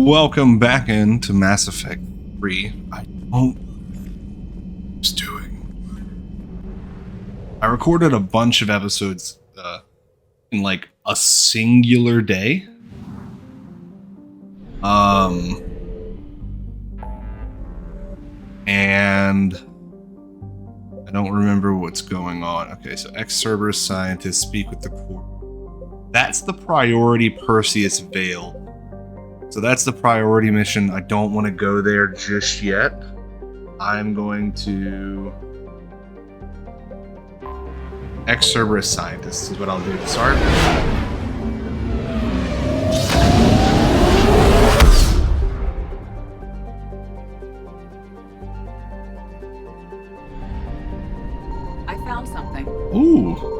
Welcome back into Mass Effect 3. I don't know what I was doing. I recorded a bunch of episodes in like a singular day. And I don't remember what's going on. Okay, so ex-Cerberus scientists speak with the core. That's the priority Perseus Vale. So that's the priority mission. I don't want to go there just yet. I'm going to... ex-Cerberus scientists is what I'll do to start. I found something. Ooh.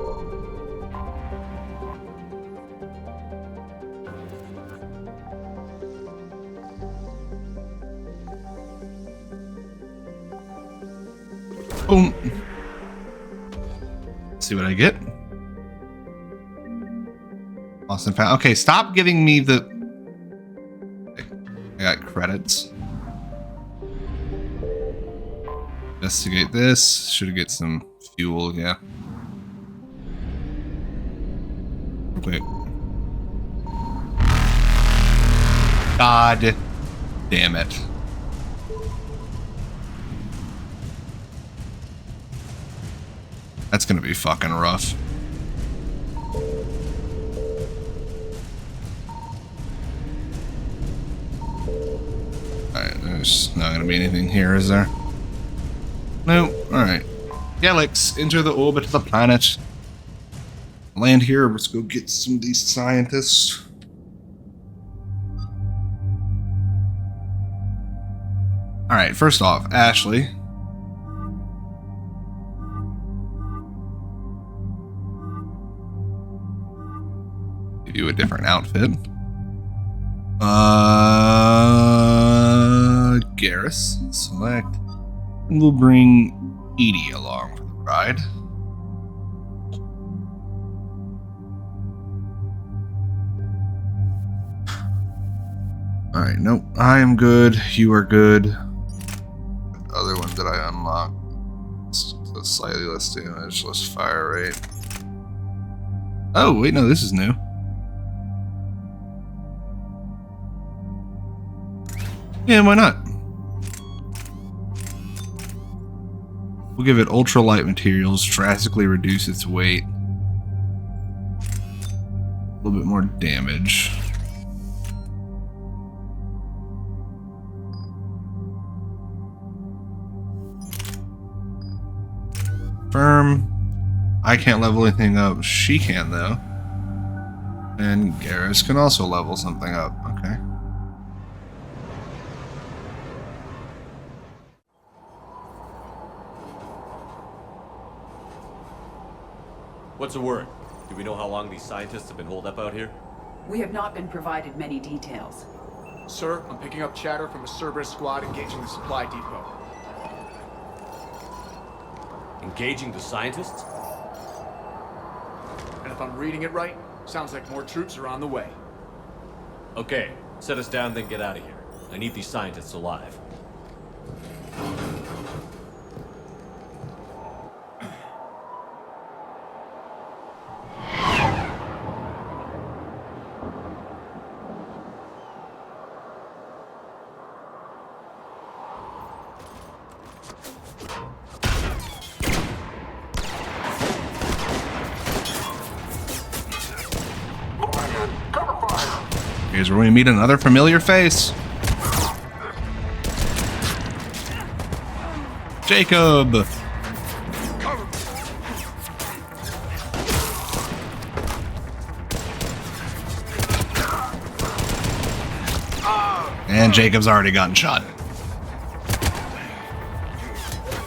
Boom. Let's see what I get. Lost and found. Okay, stop giving me the... I got credits. Investigate this. Should get some fuel, yeah. Wait. God damn it. That's gonna be fucking rough. Alright, there's not gonna be anything here, is there? No, alright. Galax, enter the orbit of the planet. Land here, let's go get some of these scientists. Alright, first off, Ashley. Give you a different outfit. Garrus, select. And we'll bring Edie along for the ride. Alright, nope. I am good. You are good. The other one that I unlocked. So slightly less damage, less fire rate. Oh, wait, no, this is new. Yeah, why not? We'll give it ultralight materials, drastically reduce its weight. A little bit more damage. Firm. I can't level anything up. She can, though. And Garrus can also level something up. Okay. What's the word? Do we know how long these scientists have been holed up out here? We have not been provided many details. Sir, I'm picking up chatter from a Cerberus squad engaging the supply depot. Engaging the scientists? And if I'm reading it right, sounds like more troops are on the way. Okay, set us down, then get out of here. I need these scientists alive. Here's where we meet another familiar face. Jacob. And Jacob's already gotten shot.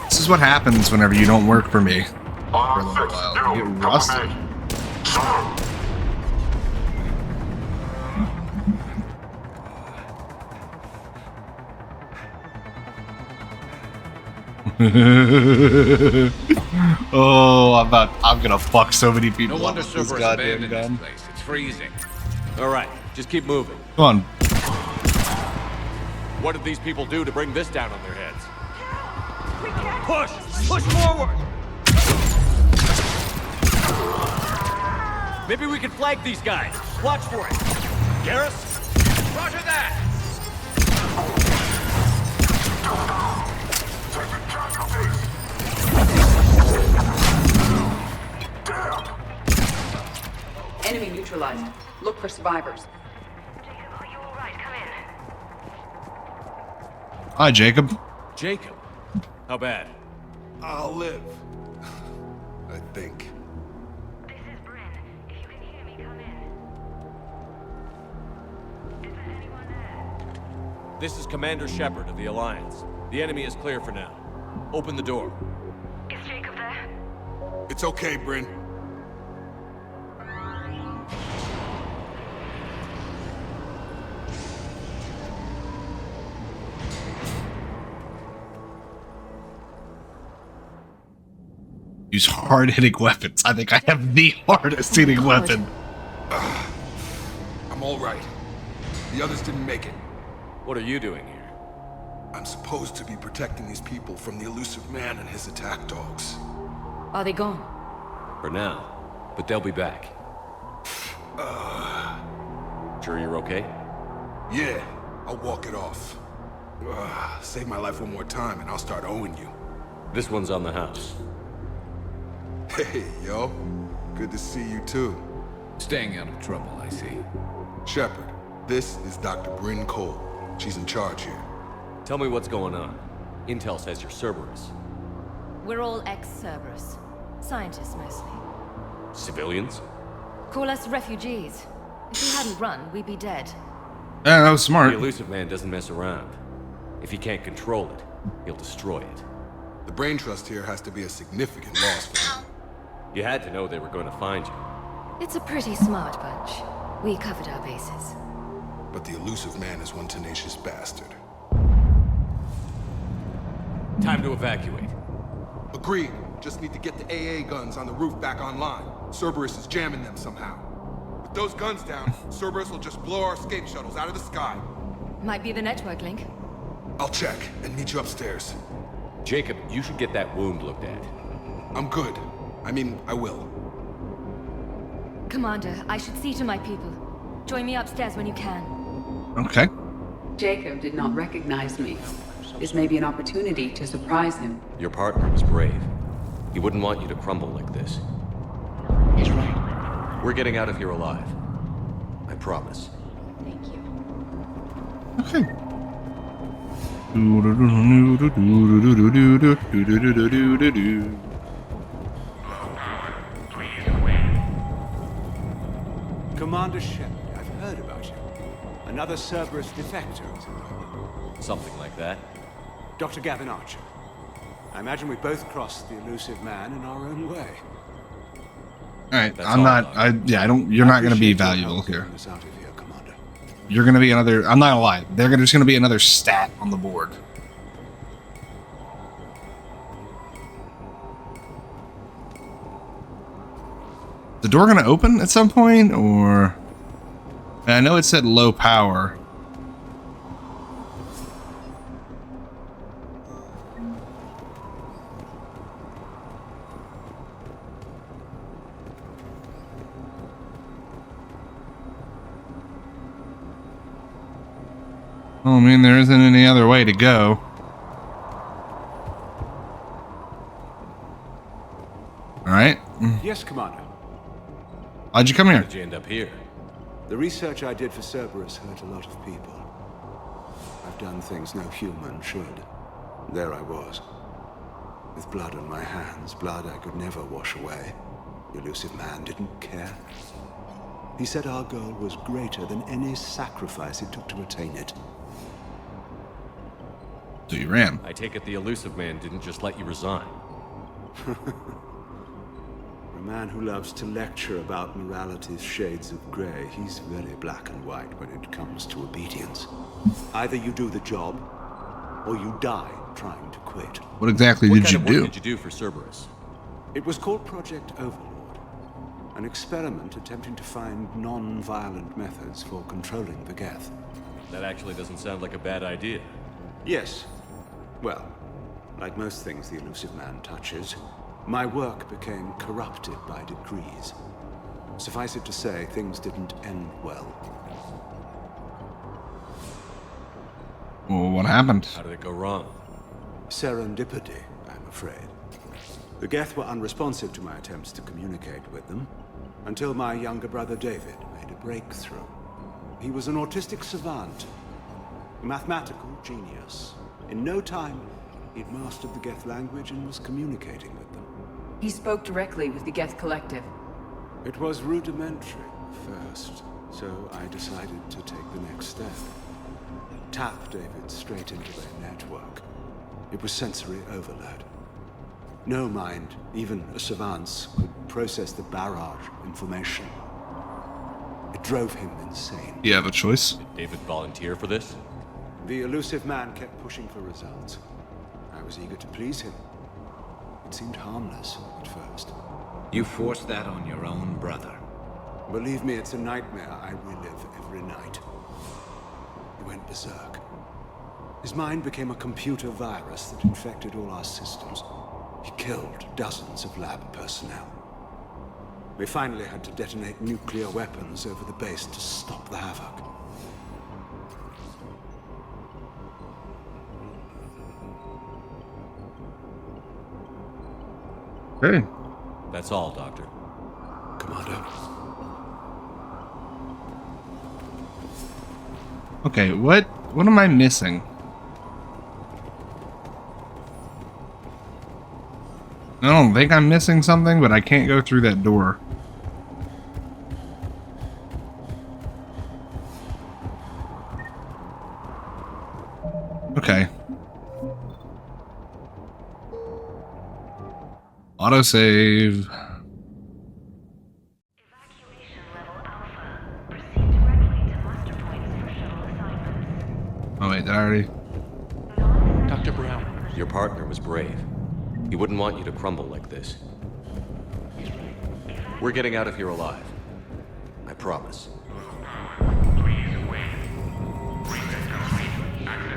This is what happens whenever you don't work for me for a little while. You get rusted. Oh, I'm gonna fuck so many people No wonder up with this Cerberus goddamn abandoned this gun. place. It's freezing. All right, just keep moving. Come on. What did these people do to bring this down on their heads? We can't. Push! Push forward! Maybe we can flank these guys. Watch for it. Garrus? Roger that! Enemy neutralized. Look for survivors. Jacob, are you all right? Come in. Hi, Jacob. Jacob? How bad? I'll live. I think. This is Bryn. If you can hear me, come in. Is there anyone there? This is Commander Shepard of the Alliance. The enemy is clear for now. Open the door. Is Jacob there? It's okay, Bryn. Use hard-hitting weapons. I think I have the hardest-hitting weapon. I'm all right. The others didn't make it. What are you doing here? I'm supposed to be protecting these people from the elusive man and his attack dogs. Are they gone? For now. But they'll be back. Sure you're okay? Yeah, I'll walk it off. Save my life one more time and I'll start owing you. This one's on the house. Hey, yo. Good to see you too. Staying out of trouble, I see. Shepard, this is Dr. Bryn Cole. She's in charge here. Tell me what's going on. Intel says you're Cerberus. We're all ex-Cerberus. Scientists, mostly. Civilians? Call us refugees. If we hadn't run, we'd be dead. Yeah, that was smart. The elusive man doesn't mess around. If he can't control it, he'll destroy it. The brain trust here has to be a significant loss for him. You had to know they were going to find you. It's a pretty smart bunch. We covered our bases. But the elusive man is one tenacious bastard. Time to evacuate. Agreed. Just need to get the AA guns on the roof back online. Cerberus is jamming them somehow. With those guns down, Cerberus will just blow our escape shuttles out of the sky. Might be the network link. I'll check and meet you upstairs. Jacob, you should get that wound looked at. I'm good. I mean, I will. Commander, I should see to my people. Join me upstairs when you can. Okay. Jacob did not recognize me. This may be an opportunity to surprise him. Your partner was brave. He wouldn't want you to crumble like this. He's right. We're getting out of here alive. I promise. Thank you. Okay. Commander Shepard, I've heard about you. Another Cerberus defector. Something like that. Dr. Gavin Archer. I imagine we both crossed the elusive man in our own way. Alright, That's I'm all, not, Doc. you're not gonna be Appreciate your valuable help here. getting us out of here, Commander. You're gonna be another, I'm not gonna lie, they're just gonna be another stat on the board. The door gonna open at some point, or? I know it said low power. Oh, I mean, there isn't any other way to go. Alright. Yes, Commander. How'd you come here? How'd you end up here? The research I did for Cerberus hurt a lot of people. I've done things no human should. There I was. With blood on my hands, blood I could never wash away. The elusive man didn't care. He said our goal was greater than any sacrifice it took to attain it. So you ran. I take it the elusive man didn't just let you resign. A man who loves to lecture about morality's shades of grey, he's very black and white when it comes to obedience. Either you do the job, or you die trying to quit. What exactly What did kind you of work do? did you do for Cerberus? It was called Project Overlord, an experiment attempting to find non-violent methods for controlling the Geth. That actually doesn't sound like a bad idea. Yes. Well, like most things the elusive man touches, my work became corrupted by degrees. Suffice it to say, things didn't end well. Well, what happened? How did it go wrong? Serendipity, I'm afraid. The Geth were unresponsive to my attempts to communicate with them, until my younger brother David made a breakthrough. He was an autistic savant, a mathematical genius. In no time, he'd mastered the Geth language and was communicating with them. He spoke directly with the Geth Collective. It was rudimentary first, so I decided to take the next step. Tap David straight into their network. It was sensory overload. No mind, even a savant's, could process the barrage of information. It drove him insane. You have a choice. Did David volunteer for this? The elusive man kept pushing for results. I was eager to please him. It seemed harmless at first. You forced that on your own brother. Believe me, it's a nightmare I relive every night. He went berserk. His mind became a computer virus that infected all our systems. He killed dozens of lab personnel. We finally had to detonate nuclear weapons over the base to stop the havoc. Hey. That's all, Doctor. Commander. Okay, what am I missing? I don't think I'm missing something, but I can't go through that door. Okay. Autosave. Evacuation level Alpha. Proceed directly to muster points for shuttle assignments. Oh wait, did I already? Dr. Brown. Your partner was brave. He wouldn't want you to crumble like this. We're getting out of here alive. I promise.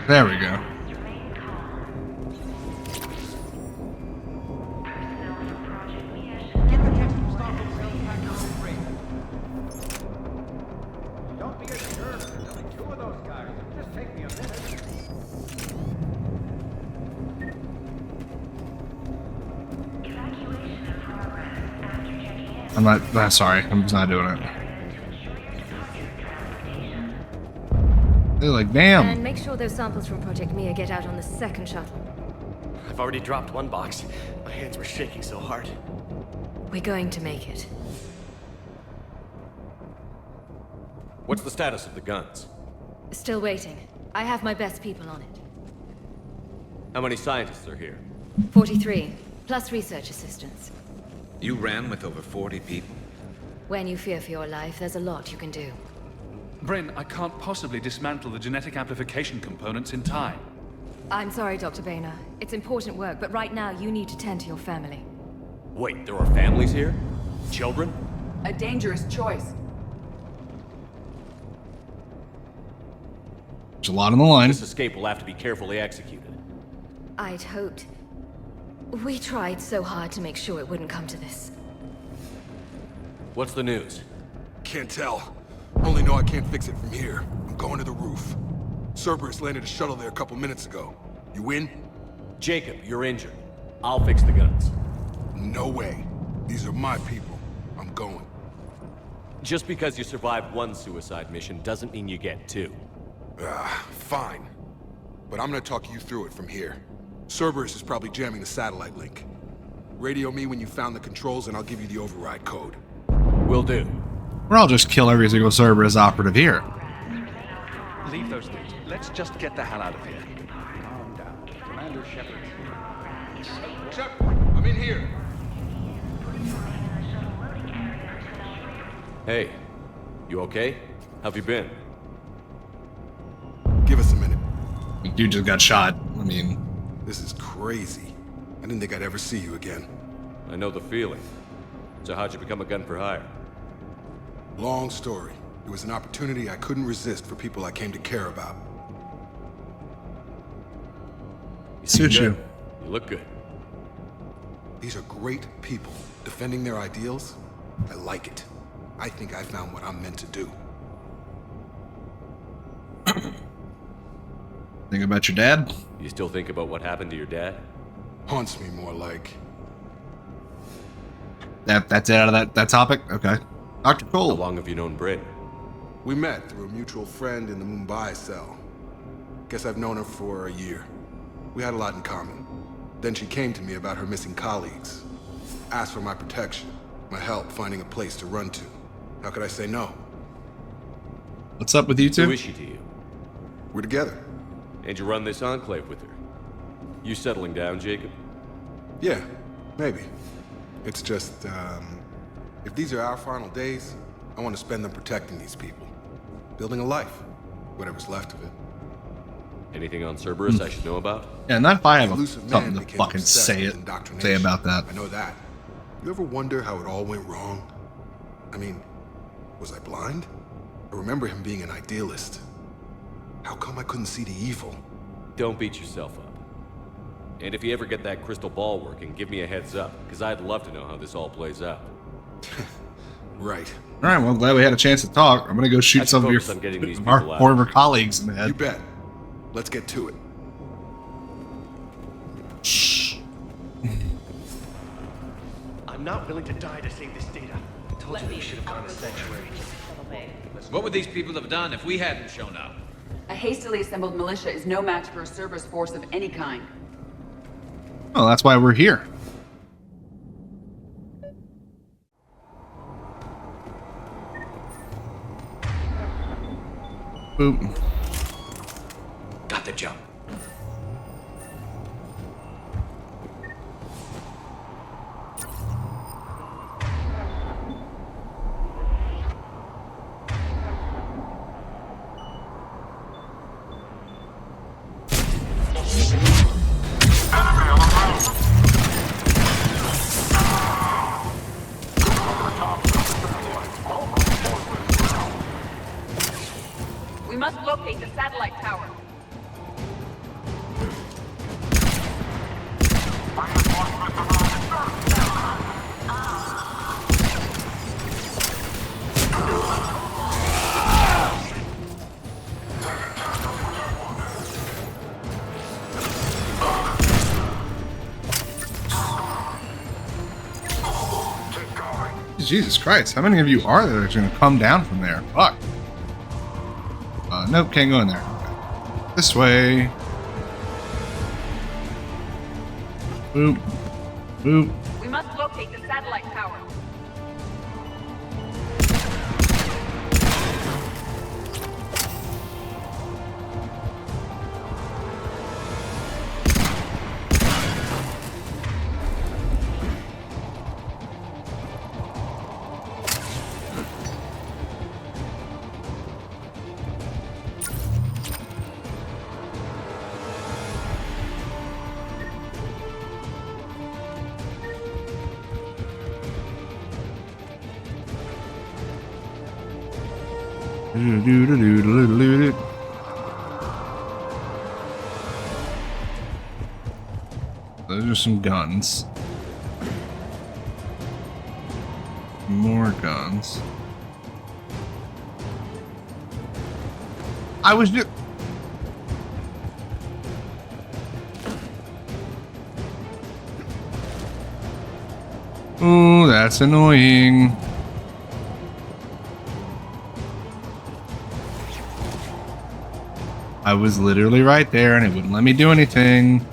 There we go. Don't be a jerk. There's only two of those guys. It'll just take me a minute. Evacuation in progress. After checking in. I'm not. Sorry, I'm just not doing it. They're like, damn. And make sure those samples from Project Mia get out on the second shuttle. I've already dropped one box. My hands were shaking so hard. We're going to make it. What's the status of the guns? Still waiting. I have my best people on it. How many scientists are here? 43, plus research assistants. You ran with over 40 people? When you fear for your life, there's a lot you can do. Bryn, I can't possibly dismantle the genetic amplification components in time. I'm sorry, Dr. Boehner. It's important work, but right now you need to tend to your family. Wait, there are families here? Children? A dangerous choice. There's a lot on the line. This escape will have to be carefully executed. I'd hoped. We tried so hard to make sure it wouldn't come to this. What's the news? Can't tell. Only know I can't fix it from here. I'm going to the roof. Cerberus landed a shuttle there a couple minutes ago. You in? Jacob, you're injured. I'll fix the guns. No way. These are my people. I'm going. Just because you survived one suicide mission doesn't mean you get two. Fine. But I'm gonna talk you through it from here. Cerberus is probably jamming the satellite link. Radio me when you found the controls and I'll give you the override code. Will do. Or I'll just kill every single Cerberus operative here. Leave those things. Let's just get the hell out of here. Calm down. Commander Shepard. Shepard, I'm in here. Hey, you okay? How've you been? Give us a minute. Dude just got shot. I mean, This is crazy. I didn't think I'd ever see you again. I know the feeling. So how'd you become a gun for hire? Long story. It was an opportunity I couldn't resist for people I came to care about. Suit you. You look good. These are great people, defending their ideals. I like it. I think I found what I'm meant to do. Think about your dad? You still think about what happened to your dad? Haunts me more like. That's it out of that topic? Okay. Dr. Cole. How long have you known Bryn? We met through a mutual friend in the Mumbai cell. Guess I've known her for a year. We had a lot in common. Then she came to me about her missing colleagues. Asked for my protection, my help finding a place to run to. How could I say no? What's up with you two? Who is she to you? We're together. And you run this enclave with her? You settling down, Jacob? Yeah, maybe. It's just, if these are our final days, I want to spend them protecting these people. Building a life. Whatever's left of it. Anything on Cerberus I should know about? Yeah, not if I have Elusive something man to became fucking obsessed say with it. indoctrination. Say about that. I know that. You ever wonder how it all went wrong? I mean, was I blind? I remember him being an idealist. How come I couldn't see the evil? Don't beat yourself up. And if you ever get that crystal ball working, give me a heads up, because I'd love to know how this all plays out. Right. All right, well, glad we had a chance to talk. I'm gonna go shoot some of your focus on getting these our people out. former colleagues in the head. You bet. Let's get to it. I'm not willing to die to save this data. I told you we should have gone to Sanctuary. What would these people have done if we hadn't shown up? A hastily assembled militia is no match for a Cerberus force of any kind. Well, that's why we're here. Boop. Got the jump. We must locate the satellite tower. Jesus Christ, how many of you are there that's gonna come down from there? Fuck. Nope, can't go in there. This way. Boop. Boop. We must locate the satellite tower. Those are some guns. More guns. I was just... Oh, that's annoying. I was literally right there and it wouldn't let me do anything.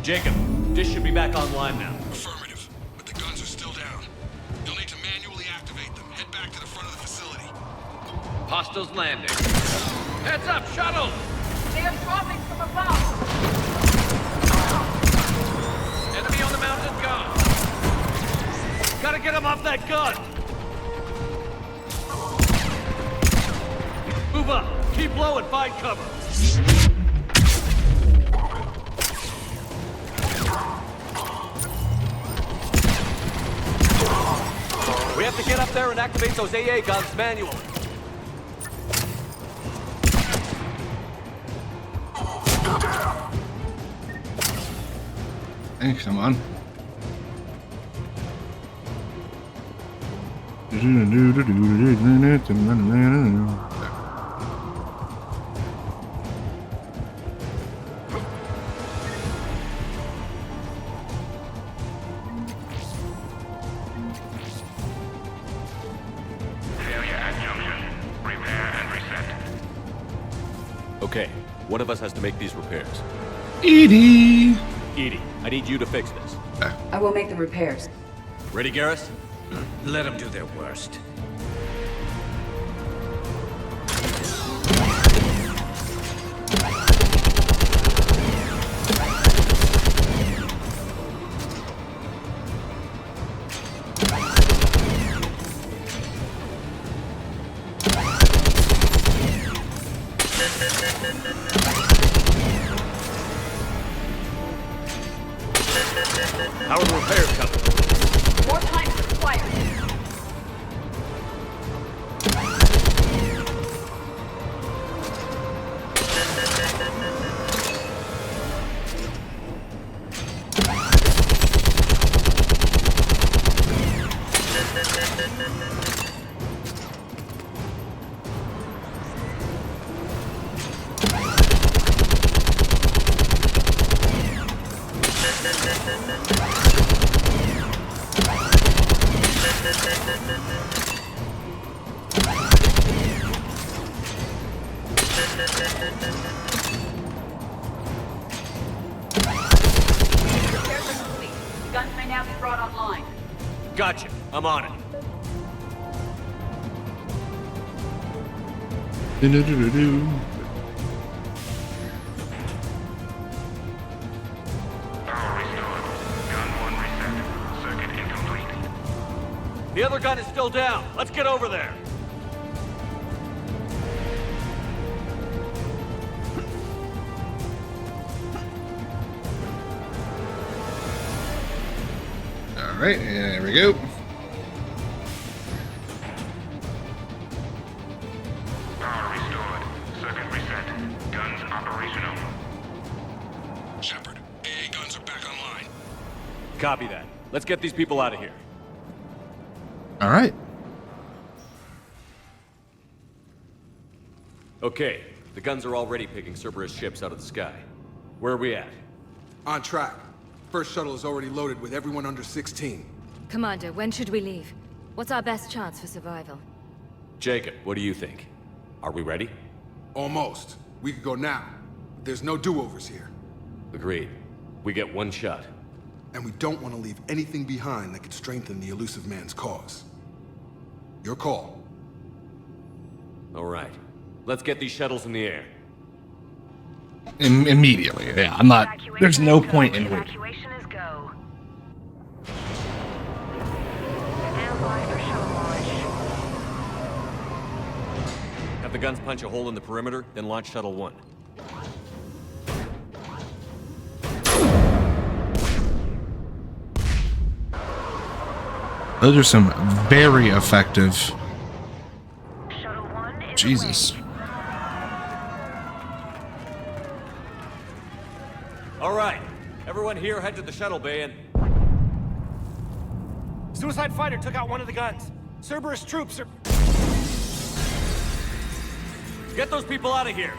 Jacob, dish should be back online now. Affirmative. But the guns are still down. Hostiles landing. Heads up, shuttle! They are dropping from above! Enemy on the mountain gun! Gotta get him off that gun! Move up! Keep low and find cover! We have to get up there and activate those AA guns manually. Hey, come on. Okay, one of us has to make these repairs. Edie! Edie, I need you to fix this. I will make the repairs. Ready, Garrus? Let them do their worst. How are the repairs coming? More time required. Repairs are complete. Guns may now be brought online. Gotcha. I'm on it. Do-do-do-do-do. The other gun is still down. Let's get over there. All right, there we go. Power restored. Circuit reset. Guns operational. Shepard, AA guns are back online. Copy that. Let's get these people out of here. All right. Okay, the guns are already picking Cerberus ships out of the sky. Where are we at? On track. First shuttle is already loaded with everyone under 16. Commander, when should we leave? What's our best chance for survival? Jacob, what do you think? Are we ready? Almost. We could go now. There's no do-overs here. Agreed. We get one shot. And we don't want to leave anything behind that could strengthen the Elusive Man's cause. Your call. All right. Let's get these shuttles in the air. Immediately, yeah. I'm not. There's no point in waiting. Evacuation is go. Stand by for shuttle launch. Have the guns punch a hole in the perimeter, then launch Shuttle 1. Those are some very effective. Shuttle 1 is Jesus. All right. Everyone here head to the shuttle bay and... Suicide fighter took out one of the guns. Cerberus troops are... Get those people out of here.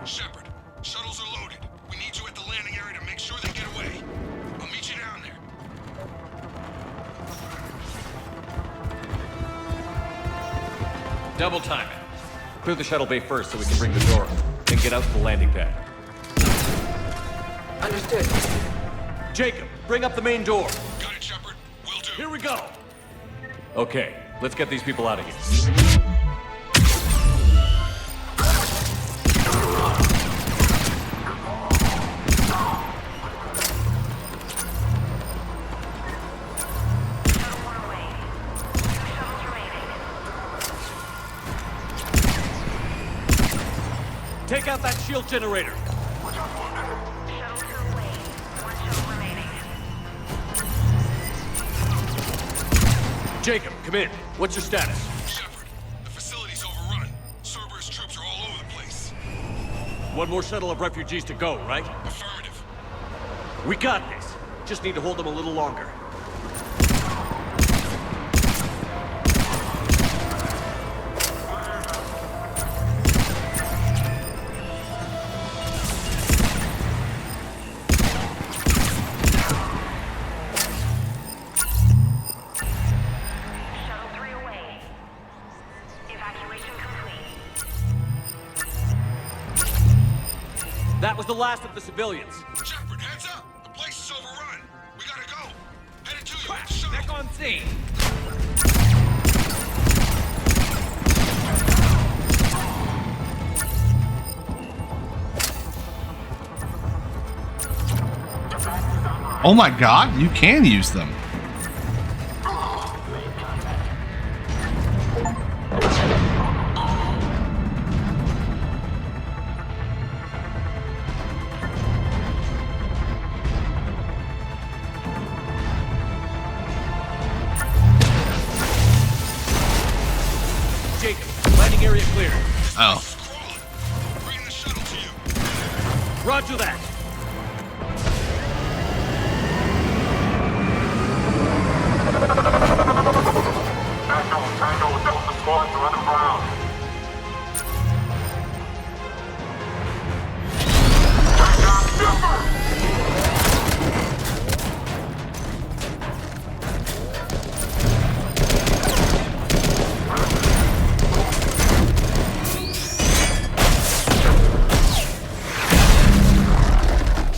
Shepard, shuttles are loaded. We need you at the landing area to make sure they get away. I'll meet you down there. Double time it. Clear the shuttle bay first so we can bring the door up. Then get out to the landing pad. Understood. Jacob, bring up the main door. Got it, Shepard. Will do. Here we go. Okay, let's get these people out of here. Take out that shield generator. Jacob, come in. What's your status? Shepard, the facility's overrun. Cerberus troops are all over the place. One more shuttle of refugees to go, right? Affirmative. We got this. Just need to hold them a little longer. That was the last of the civilians. Shepard, heads up! The place is overrun. We gotta go. Headed to you with the shuttle. Back on scene. Oh my god, you can use them. Jacob, landing area clear. Oh. Bring the shuttle to you. Roger that. Tango, Delta Squad to run ground.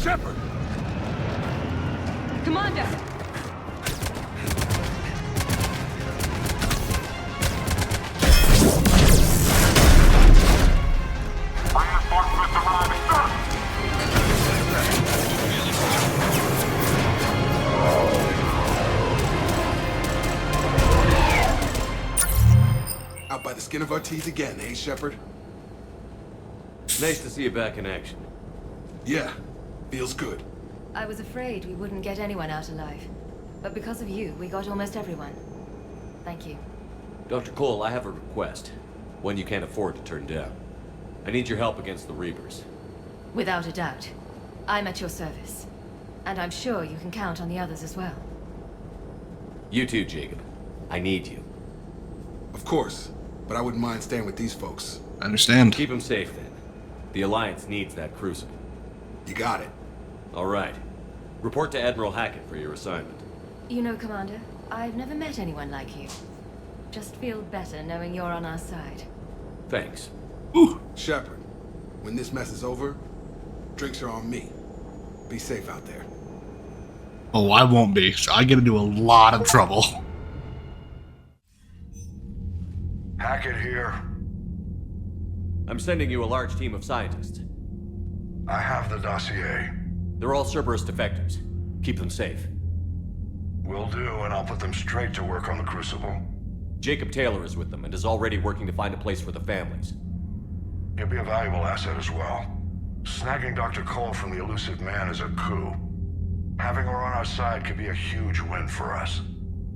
Shepard! Commander! Reinforcements arriving, sir. Out by the skin of our teeth again, eh, Shepard? Nice to see you back in action. Yeah, feels good. I was afraid we wouldn't get anyone out alive. But because of you, we got almost everyone. Thank you. Dr. Cole, I have a request. One you can't afford to turn down. I need your help against the Reapers. Without a doubt. I'm at your service. And I'm sure you can count on the others as well. You too, Jacob. I need you. Of course, but I wouldn't mind staying with these folks. I understand. Keep them safe, then. The Alliance needs that crucible. You got it. All right. Report to Admiral Hackett for your assignment. You know, Commander, I've never met anyone like you. Just feel better knowing you're on our side. Thanks. Shepard, when this mess is over, drinks are on me. Be safe out there. Oh, I won't be. I get into a lot of trouble. Hackett here. I'm sending you a large team of scientists. I have the dossier. They're all Cerberus defectors. Keep them safe. Will do, and I'll put them straight to work on the Crucible. Jacob Taylor is with them and is already working to find a place for the families. He'll be a valuable asset as well. Snagging Dr. Cole from the elusive man is a coup. Having her on our side could be a huge win for us.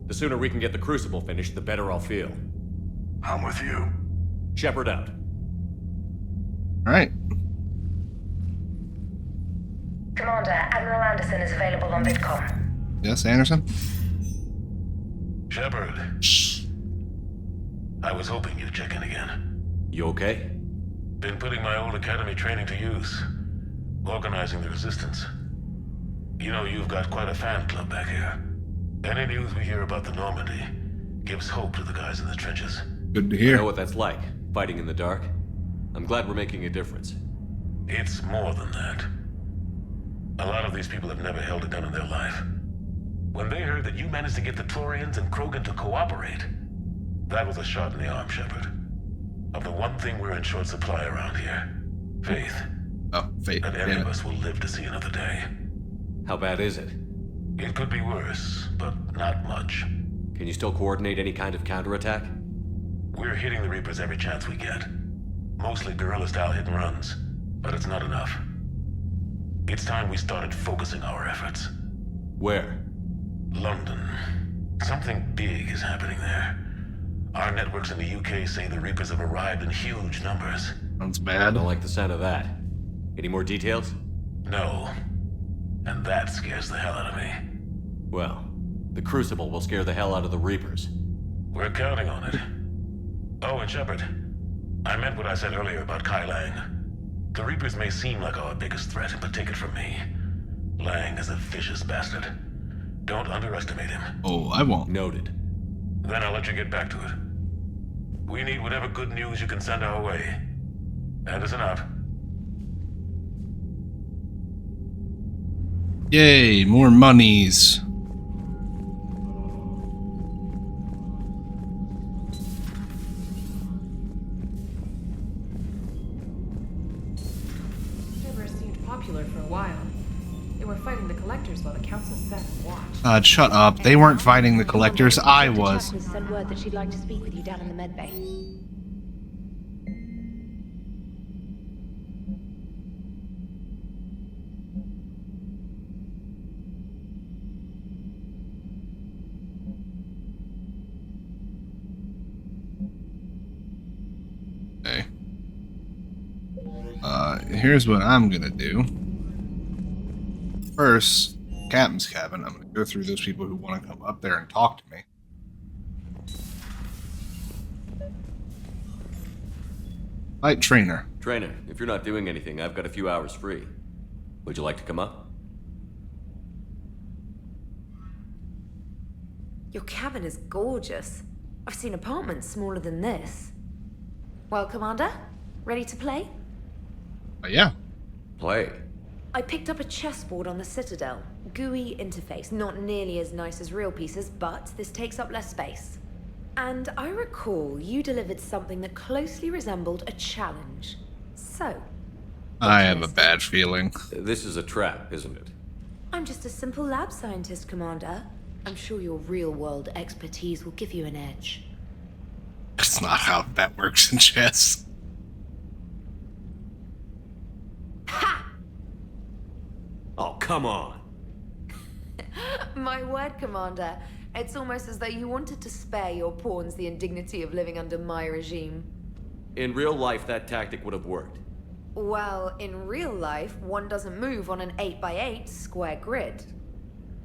The sooner we can get the Crucible finished, the better I'll feel. I'm with you. Shepard out. All right. Commander, Admiral Anderson is available on VidCom. Yes, Anderson? Shepard. I was hoping you'd check in again. You okay? Been putting my old academy training to use. Organizing the resistance. You know, you've got quite a fan club back here. Any news we hear about the Normandy gives hope to the guys in the trenches. Good to I hear. know what that's like, fighting in the dark. I'm glad we're making a difference. It's more than that. A lot of these people have never held a gun in their life. When they heard that you managed to get the Torians and Krogan to cooperate, that was a shot in the arm, Shepard. Of the one thing we're in short supply around here, faith. Oh, faith. That any of us will live to see another day. How bad is it? It could be worse, but not much. Can you still coordinate any kind of counterattack? We're hitting the Reapers every chance we get. Mostly guerrilla-style hit and runs, but it's not enough. It's time we started focusing our efforts. Where? London. Something big is happening there. Our networks in the UK say the Reapers have arrived in huge numbers. Sounds I bad. don't like the sound of that. Any more details? No. And that scares the hell out of me. Well, the Crucible will scare the hell out of the Reapers. We're counting on it. Oh, and Shepard, I meant what I said earlier about Kai Lang. The Reapers may seem like our biggest threat, but take it from me. Lang is a vicious bastard. Don't underestimate him. Oh, I won't. Noted. Then I'll let you get back to it. We need whatever good news you can send our way. Anderson out. Yay, more monies. Cerberus seemed popular for a while. They were fighting the Collectors while the Council sat and watched. Shut up. They weren't fighting the Collectors. I was. Chapman sent word that she'd like to speak with you down in the med bay. Okay. Here's what I'm gonna do. First, Captain's cabin. I'm gonna go through those people who want to come up there and talk to me. Light trainer. Trainer, if you're not doing anything, I've got a few hours free. Would you like to come up? Your cabin is gorgeous. I've seen apartments smaller than this. Well, Commander, ready to play? Yeah. Play. I picked up a chessboard on the Citadel. GUI interface, not nearly as nice as real pieces, but this takes up less space. And I recall you delivered something that closely resembled a challenge. So, I have a bad feeling. This is a trap, isn't it? I'm just a simple lab scientist, Commander. I'm sure your real-world expertise will give you an edge. That's not how that works in chess. Oh, come on. My word, Commander. It's almost as though you wanted to spare your pawns the indignity of living under my regime. In real life, that tactic would have worked. Well, in real life, one doesn't move on an 8x8 square grid.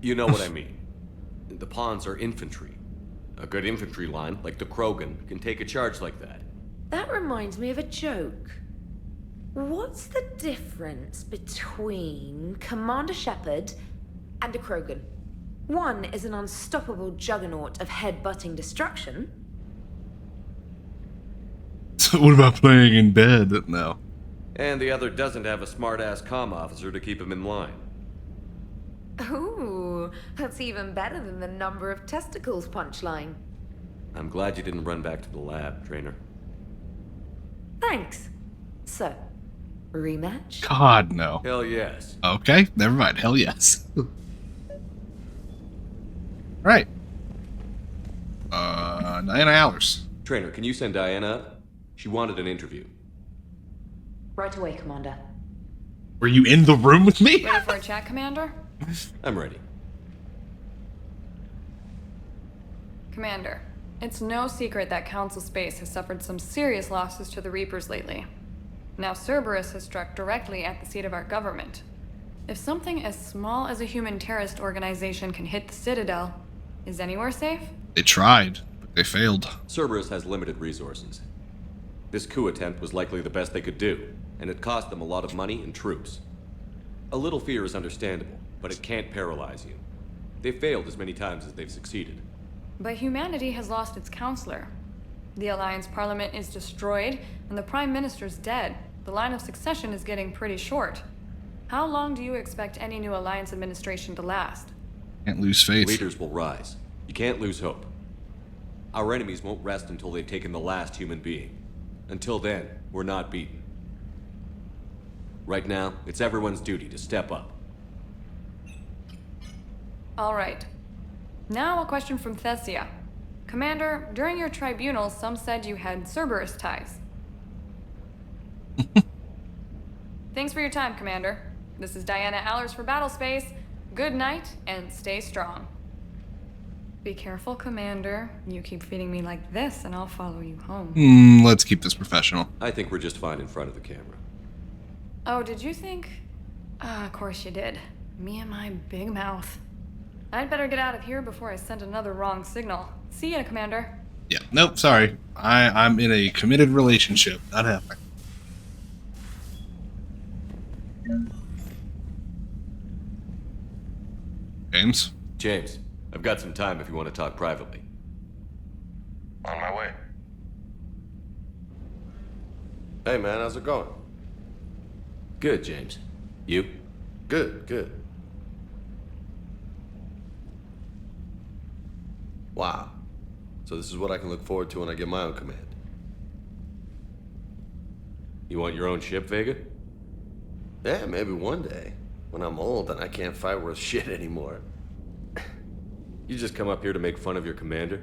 You know what I mean. The pawns are infantry. A good infantry line, like the Krogan, can take a charge like that. That reminds me of a joke. What's the difference between Commander Shepard and a Krogan? One is an unstoppable juggernaut of head-butting destruction. So what about playing in bed? No. And the other doesn't have a smart-ass comm officer to keep him in line. Ooh, that's even better than the number of testicles punchline. I'm glad you didn't run back to the lab, Trainer. Thanks. So, rematch? God, no. Hell yes. Okay, never mind. Hell yes. Right. Diana Allers. Trainer, can you send Diana up? She wanted an interview. Right away, Commander. Were you in the room with me? Ready for a chat, Commander? I'm ready. Commander, it's no secret that Council Space has suffered some serious losses to the Reapers lately. Now Cerberus has struck directly at the seat of our government. If something as small as a human terrorist organization can hit the Citadel, is anywhere safe? They tried, but they failed. Cerberus has limited resources. This coup attempt was likely the best they could do, and it cost them a lot of money and troops. A little fear is understandable, but it can't paralyze you. They've failed as many times as they've succeeded. But humanity has lost its counselor. The Alliance Parliament is destroyed, and the Prime Minister's dead. The line of succession is getting pretty short. How long do you expect any new Alliance administration to last? Can't lose faith. Leaders will rise. You can't lose hope. Our enemies won't rest until they've taken the last human being. Until then, we're not beaten. Right now, it's everyone's duty to step up. All right. Now a question from Thessia. Commander, during your tribunal, some said you had Cerberus ties. Thanks for your time, Commander. This is Diana Allers for Battlespace. Good night, and stay strong. Be careful, Commander. You keep feeding me like this, and I'll follow you home. Let's keep this professional. I think we're just fine in front of the camera. Oh, did you think? Of course you did. Me and my big mouth. I'd better get out of here before I send another wrong signal. See ya, Commander. Yeah, nope, sorry. I'm in a committed relationship. Not happening. James? James, I've got some time if you want to talk privately. On my way. Hey man, how's it going? Good, James. You? Good. Wow. So this is what I can look forward to when I get my own command. You want your own ship, Vega? Yeah, maybe one day. When I'm old and I can't fight worth shit anymore. You just come up here to make fun of your commander?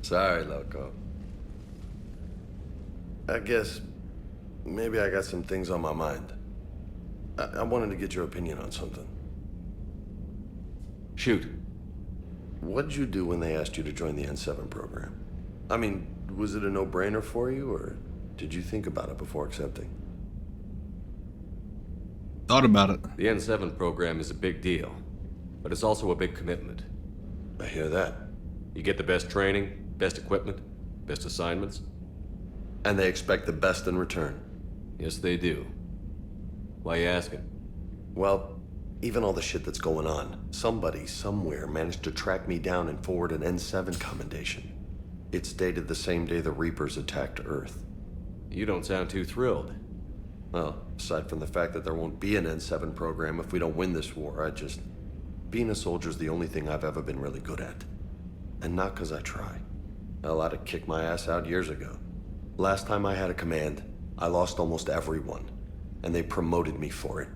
Sorry, Loco. I guess maybe I got some things on my mind. I wanted to get your opinion on something. Shoot. What'd you do when they asked you to join the N7 program? I mean, was it a no-brainer for you, or did you think about it before accepting? Thought about it. The N7 program is a big deal, but it's also a big commitment. I hear that. You get the best training, best equipment, best assignments. And they expect the best in return. Yes, they do. Why you asking? Well, even all the shit that's going on, somebody somewhere managed to track me down and forward an N7 commendation. It's dated the same day the Reapers attacked Earth. You don't sound too thrilled. Well, aside from the fact that there won't be an N7 program if we don't win this war, being a soldier's the only thing I've ever been really good at. And not because I try. Hell, I'd have kicked my ass out years ago. Last time I had a command, I lost almost everyone. And they promoted me for it.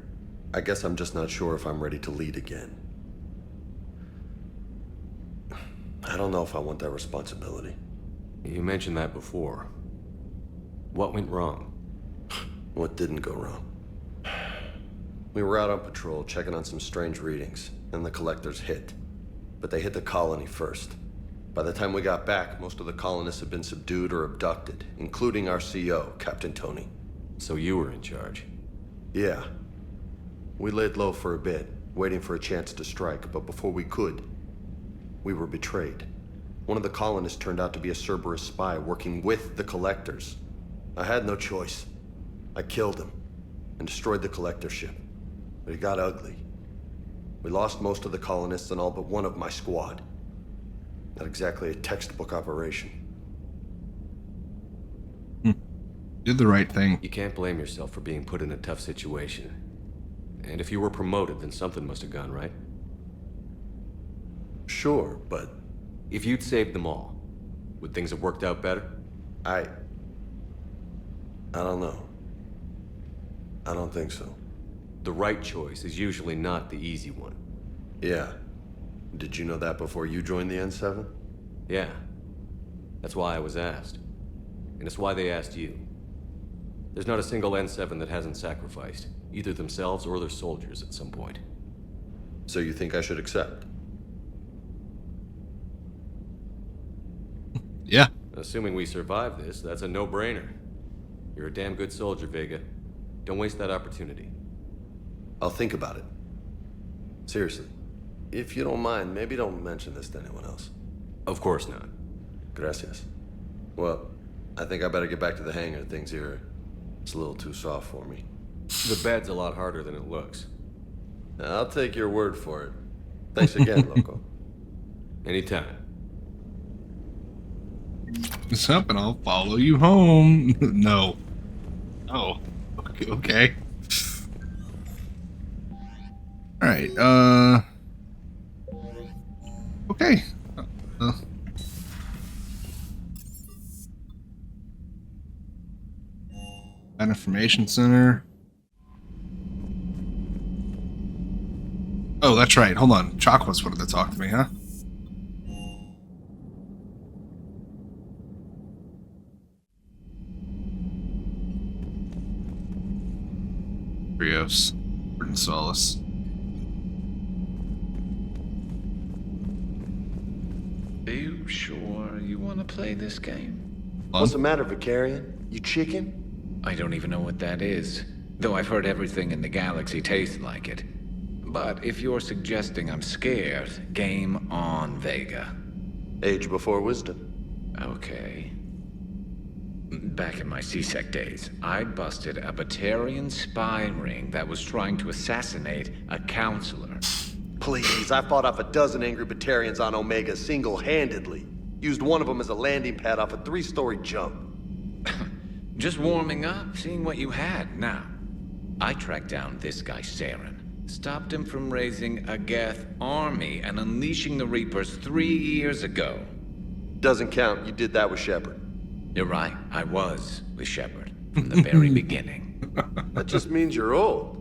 I guess I'm just not sure if I'm ready to lead again. I don't know if I want that responsibility. You mentioned that before. What went wrong? What didn't go wrong? We were out on patrol, checking on some strange readings, and the collectors hit. But they hit the colony first. By the time we got back, most of the colonists had been subdued or abducted, including our CO, Captain Tony. So you were in charge? Yeah. We laid low for a bit, waiting for a chance to strike, but before we could, we were betrayed. One of the colonists turned out to be a Cerberus spy working with the collectors. I had no choice. I killed him and destroyed the collector ship. But it got ugly. We lost most of the colonists and all but one of my squad. Not exactly a textbook operation. Did the right thing. You can't blame yourself for being put in a tough situation. And if you were promoted, then something must have gone right. Sure, but... If you'd saved them all, would things have worked out better? I don't know. I don't think so. The right choice is usually not the easy one. Yeah. Did you know that before you joined the N7? Yeah. That's why I was asked. And it's why they asked you. There's not a single N7 that hasn't sacrificed, either themselves or their soldiers at some point. So you think I should accept? Yeah. Assuming we survive this, that's a no-brainer. You're a damn good soldier, Vega. Don't waste that opportunity. I'll think about it. Seriously. If you don't mind, maybe don't mention this to anyone else. Of course not. Gracias. Well, I think I better get back to the hangar. Things here, it's a little too soft for me. The bed's a lot harder than it looks. I'll take your word for it. Thanks again, Loco. Anytime. this up and I'll follow you home. No. Oh. Okay. Alright, okay. That information center. Oh, that's right. Hold on. Chakwas wanted to talk to me, huh? Rios. Burton Solace. Are you sure you want to play this game? What's the matter, Vicarian? You chicken? I don't even know what that is, though I've heard everything in the galaxy tastes like it. But if you're suggesting I'm scared, game on, Vega. Age before wisdom. Okay. Back in my C-Sec days, I busted a Batarian spy ring that was trying to assassinate a counselor. Please, I fought off a dozen angry Batarians on Omega single-handedly. Used one of them as a landing pad off a 3-story jump. Just warming up, seeing what you had. Now, I tracked down this guy, Saren. Stopped him from raising a Geth army and unleashing the Reapers 3 years ago. Doesn't count. You did that with Shepard. You're right. I was with Shepard from the very beginning. That just means you're old.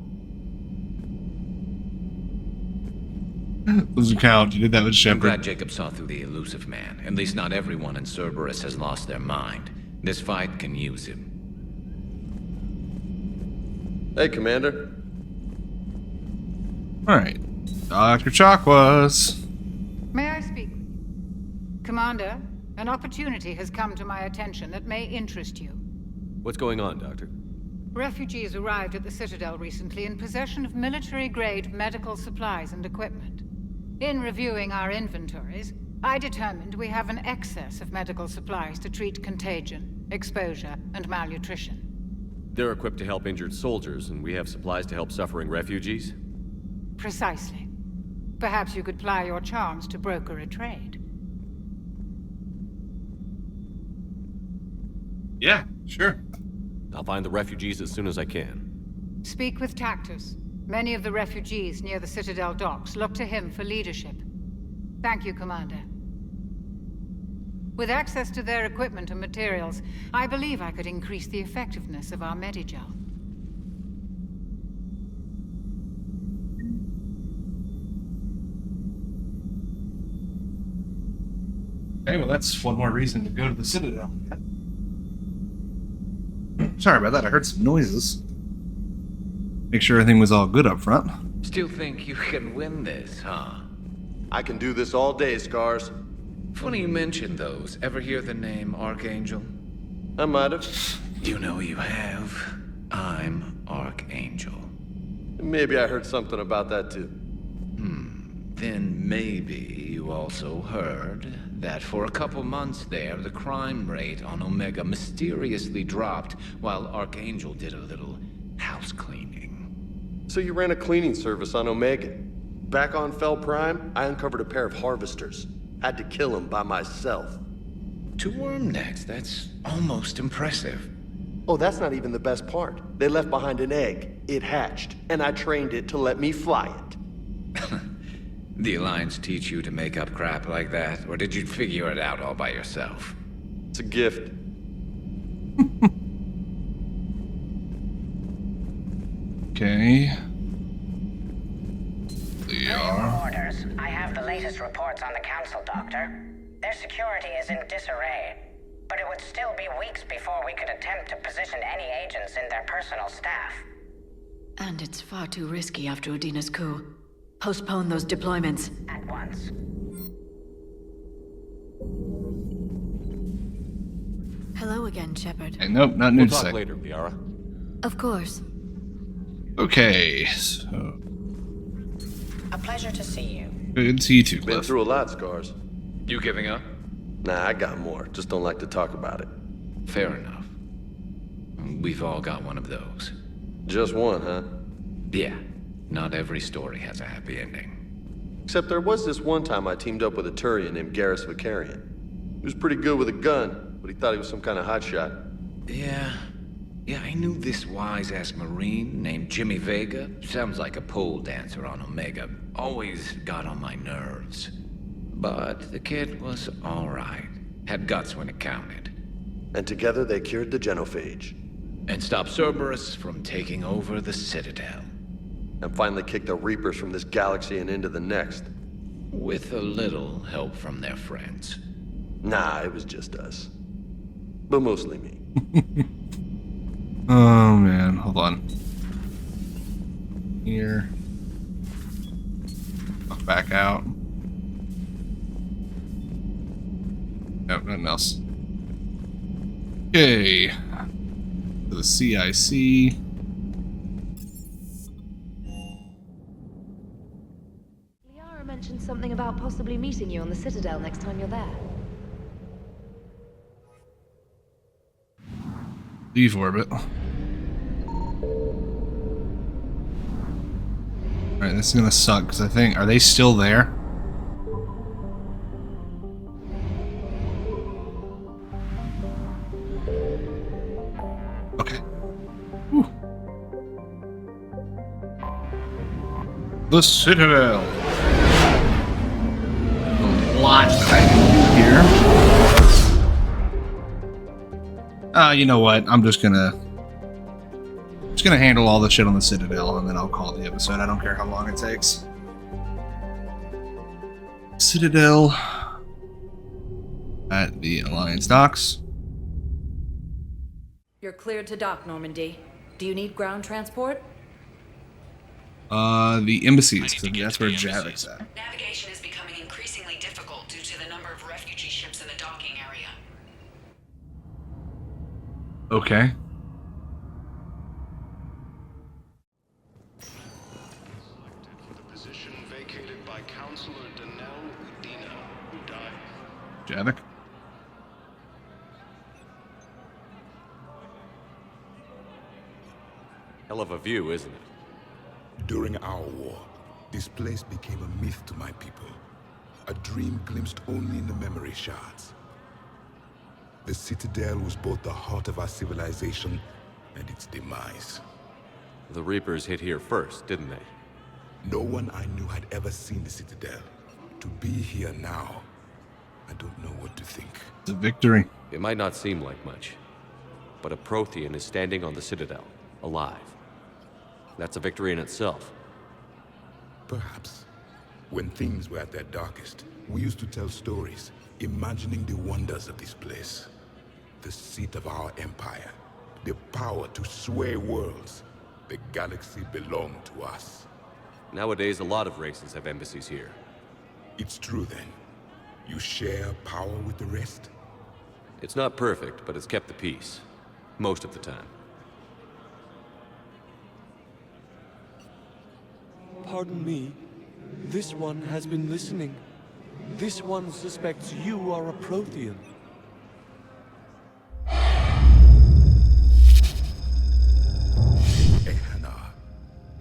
Doesn't count. You did that with I'm Shepard. glad Jacob saw through the elusive man. At least not everyone in Cerberus has lost their mind. This fight can use him. Hey, Commander. Alright. Dr. Chakwas. May I speak? Commander, an opportunity has come to my attention that may interest you. What's going on, Doctor? Refugees arrived at the Citadel recently in possession of military-grade medical supplies and equipment. In reviewing our inventories, I determined we have an excess of medical supplies to treat contagion, exposure, and malnutrition. They're equipped to help injured soldiers, and we have supplies to help suffering refugees? Precisely. Perhaps you could ply your charms to broker a trade. Yeah, sure. I'll find the refugees as soon as I can. Speak with Tactus. Many of the refugees near the Citadel docks look to him for leadership. Thank you, Commander. With access to their equipment and materials, I believe I could increase the effectiveness of our Medigel. Okay, well that's one more reason to go to the Citadel. Sorry about that, I heard some noises. Make sure everything was all good up front. Still think you can win this, huh? I can do this all day, Scars. Funny you mention those. Ever hear the name Archangel? I might have. You know you have. I'm Archangel. Maybe I heard something about that too. Then maybe you also heard that for a couple months there, the crime rate on Omega mysteriously dropped while Archangel did a little house cleaning. So you ran a cleaning service on Omega. Back on Fel Prime, I uncovered a pair of harvesters. Had to kill them by myself. 2 worm necks, that's almost impressive. Oh, that's not even the best part. They left behind an egg. It hatched, and I trained it to let me fly it. The Alliance teach you to make up crap like that, or did you figure it out all by yourself? It's a gift. Okay. Orders. I have the latest reports on the Council, Doctor. Their security is in disarray, but it would still be weeks before we could attempt to position any agents in their personal staff. And it's far too risky after Udina's coup. Postpone those deployments. At once. Hello again, Shepard. Hey, nope, not We'll new talk sec. later, Liara. Of course. Okay, so A pleasure to see you. good to see you too, Been Cliff. through a lot, Scars. You giving up? Nah, I got more. Just don't like to talk about it. Fair enough. We've all got one of those. Just one, huh? Yeah, not every story has a happy ending. Except there was this one time I teamed up with a Turian named Garrus Vicarian. He was pretty good with a gun, but he thought he was some kind of hotshot. Yeah, I knew this wise-ass Marine named Jimmy Vega. Sounds like a pole dancer on Omega. Always got on my nerves. But the kid was alright. Had guts when it counted. And together they cured the genophage. And stopped Cerberus from taking over the Citadel. And finally kicked the Reapers from this galaxy and into the next. With a little help from their friends. Nah, it was just us. But mostly me. Oh man, hold on. Here. Back out. Nope, nothing else. Okay. To the CIC. Liara mentioned something about possibly meeting you on the Citadel next time you're there. Leave orbit. Alright, this is gonna suck because I think, are they still there? Okay. Whew. The Citadel. A lot that I can do here. You know what? I'm just gonna handle all the shit on the Citadel, and then I'll call the episode. I don't care how long it takes. Citadel at the Alliance docks. You're cleared to dock, Normandy. Do you need ground transport? The embassies, because that's where Javik's at. Navigation is becoming increasingly difficult due to the number of refugee ships in the docking area. Okay. Position vacated by Counselor Danelle Udina, who died. Javik? Hell of a view, isn't it? During our war, this place became a myth to my people. A dream glimpsed only in the memory shards. The Citadel was both the heart of our civilization and its demise. The Reapers hit here first, didn't they? No one I knew had ever seen the Citadel. To be here now, I don't know what to think. It's a victory. It might not seem like much, but a Prothean is standing on the Citadel, alive. That's a victory in itself. Perhaps. When things were at their darkest, we used to tell stories, imagining the wonders of this place. The seat of our empire, the power to sway worlds. The galaxy belonged to us. Nowadays, a lot of races have embassies here. It's true then. You share power with the rest? It's not perfect, but it's kept the peace. Most of the time. Pardon me. This one has been listening. This one suspects you are a Prothean. Ehana,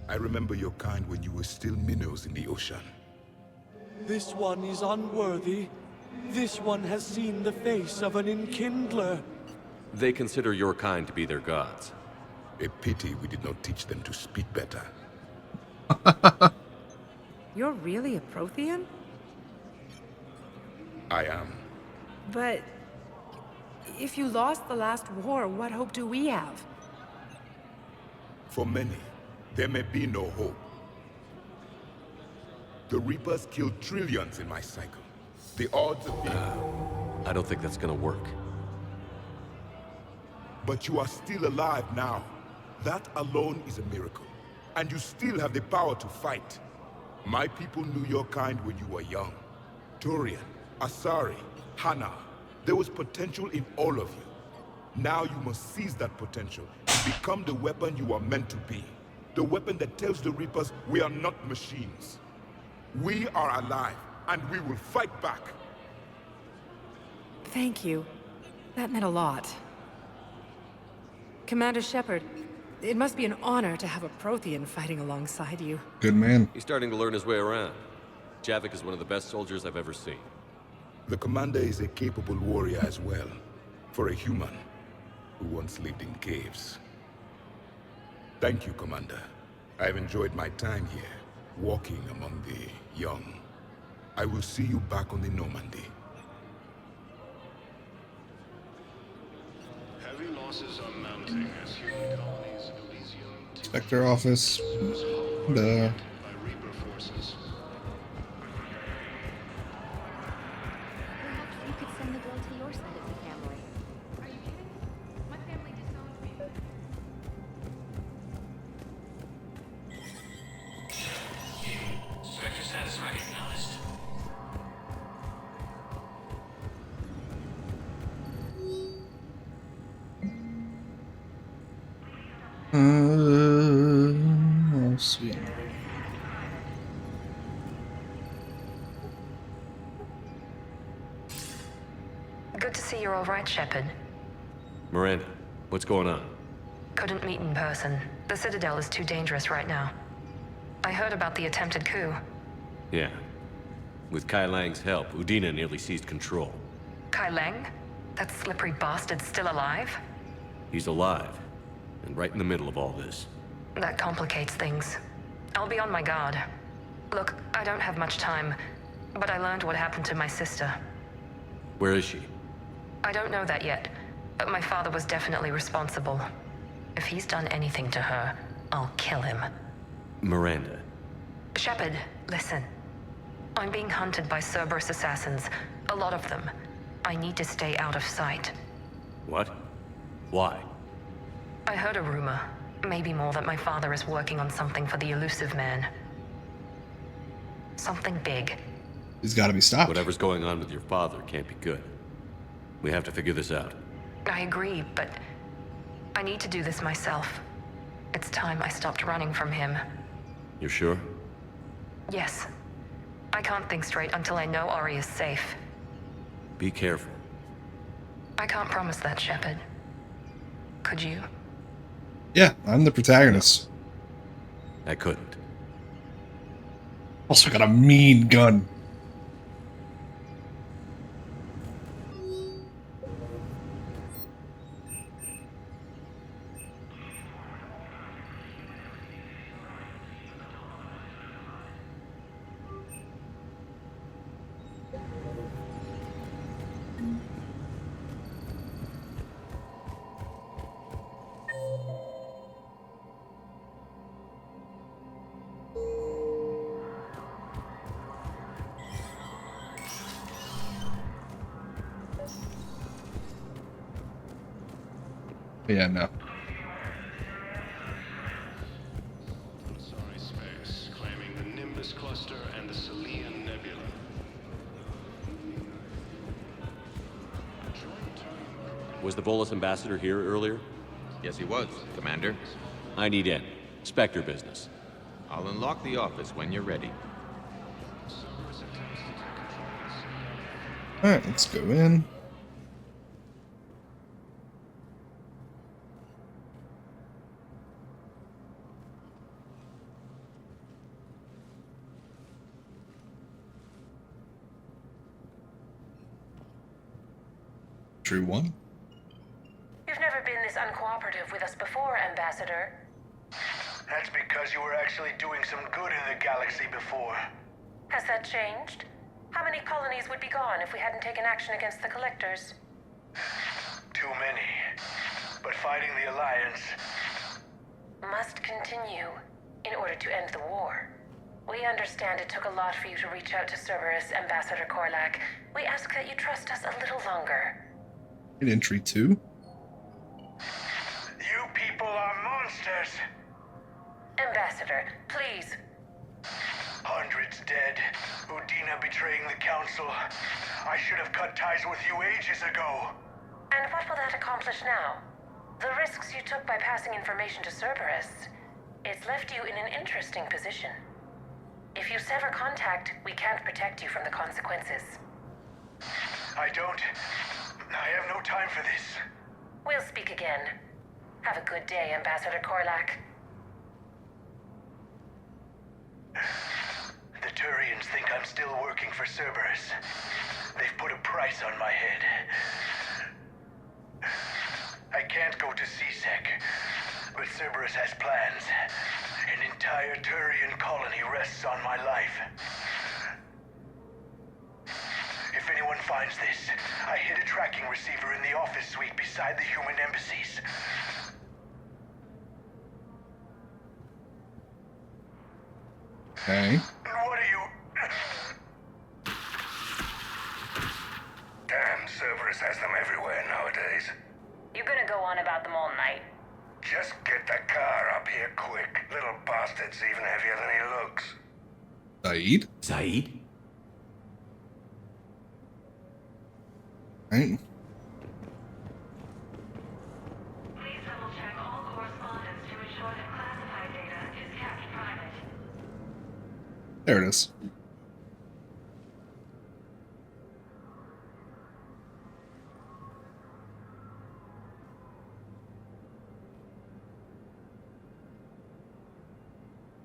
I remember your kind when you were still minnows in the ocean. This one is unworthy. This one has seen the face of an Enkindler. They consider your kind to be their gods. A pity we did not teach them to speak better. You're really a Prothean? I am. But if you lost the last war, what hope do we have? For many, there may be no hope. The Reapers killed trillions in my cycle. The odds of being... I don't think that's gonna work. But you are still alive now. That alone is a miracle. And you still have the power to fight. My people knew your kind when you were young. Turian, Asari, Hana. There was potential in all of you. Now you must seize that potential and become the weapon you are meant to be. The weapon that tells the Reapers we are not machines. We are alive, and we will fight back. Thank you. That meant a lot. Commander Shepard, it must be an honor to have a Prothean fighting alongside you. Good man. He's starting to learn his way around. Javik is one of the best soldiers I've ever seen. The commander is a capable warrior as well. For a human who once lived in caves. Thank you, Commander. I've enjoyed my time here, walking among the young. I will see you back on the Normandy. Heavy losses are mounting as human colonies of Elysium Inspector office. Duh. by Reaper forces. Perhaps you could send the girl to your side of the family. Are you kidding? My family disowned me. Spectre status recognized. Oh, sweet. Good to see you're all right, Shepard. Miranda, what's going on? Couldn't meet in person. The Citadel is too dangerous right now. I heard about the attempted coup. Yeah. With Kai Lang's help, Udina nearly seized control. Kai Leng? That slippery bastard's still alive? He's alive, and right in the middle of all this. That complicates things. I'll be on my guard. Look, I don't have much time, but I learned what happened to my sister. Where is she? I don't know that yet, but my father was definitely responsible. If he's done anything to her, I'll kill him. Miranda. Shepard, listen. I'm being hunted by Cerberus assassins. A lot of them. I need to stay out of sight. What? Why? I heard a rumor, maybe more, that my father is working on something for the Elusive Man. Something big. He's got to be stopped. Whatever's going on with your father can't be good. We have to figure this out. I agree, but I need to do this myself. It's time I stopped running from him. You're sure? Yes. I can't think straight until I know Ari is safe. Be careful. I can't promise that, Shepard. Could you? Yeah, I'm the protagonist. I couldn't. Also got a mean gun. Yeah, no. Sorry Space, claiming the Nimbus Cluster and the Celian Nebula. Was the Volus ambassador here earlier? Yes, he was, Commander. I need in. Spectre business. I'll unlock the office when you're ready. Alright, let's go in. True one. You've never been this uncooperative with us before, Ambassador. That's because you were actually doing some good in the galaxy before. Has that changed? How many colonies would be gone if we hadn't taken action against the Collectors? Too many. But fighting the Alliance... must continue in order to end the war. We understand it took a lot for you to reach out to Cerberus, Ambassador Korlak. We ask that you trust us a little longer. In entry 2. You people are monsters! Ambassador, please. Hundreds dead. Udina betraying the Council. I should have cut ties with you ages ago. And what will that accomplish now? The risks you took by passing information to Cerberus. It's left you in an interesting position. If you sever contact, we can't protect you from the consequences. I have no time for this. We'll speak again. Have a good day, Ambassador Korlak. The Turians think I'm still working for Cerberus. They've put a price on my head. I can't go to CSEC, but Cerberus has plans. An entire Turian colony rests on my life. If anyone finds this, I hid a tracking receiver in the office suite beside the human embassies. Okay. What are you... Damn, Cerberus has them everywhere nowadays. You gonna go on about them all night? Just get the car up here quick. Little bastard's even heavier than he looks. Saeed? Saeed? Right. Please double-check all correspondence to ensure that classified data is kept private. There it is.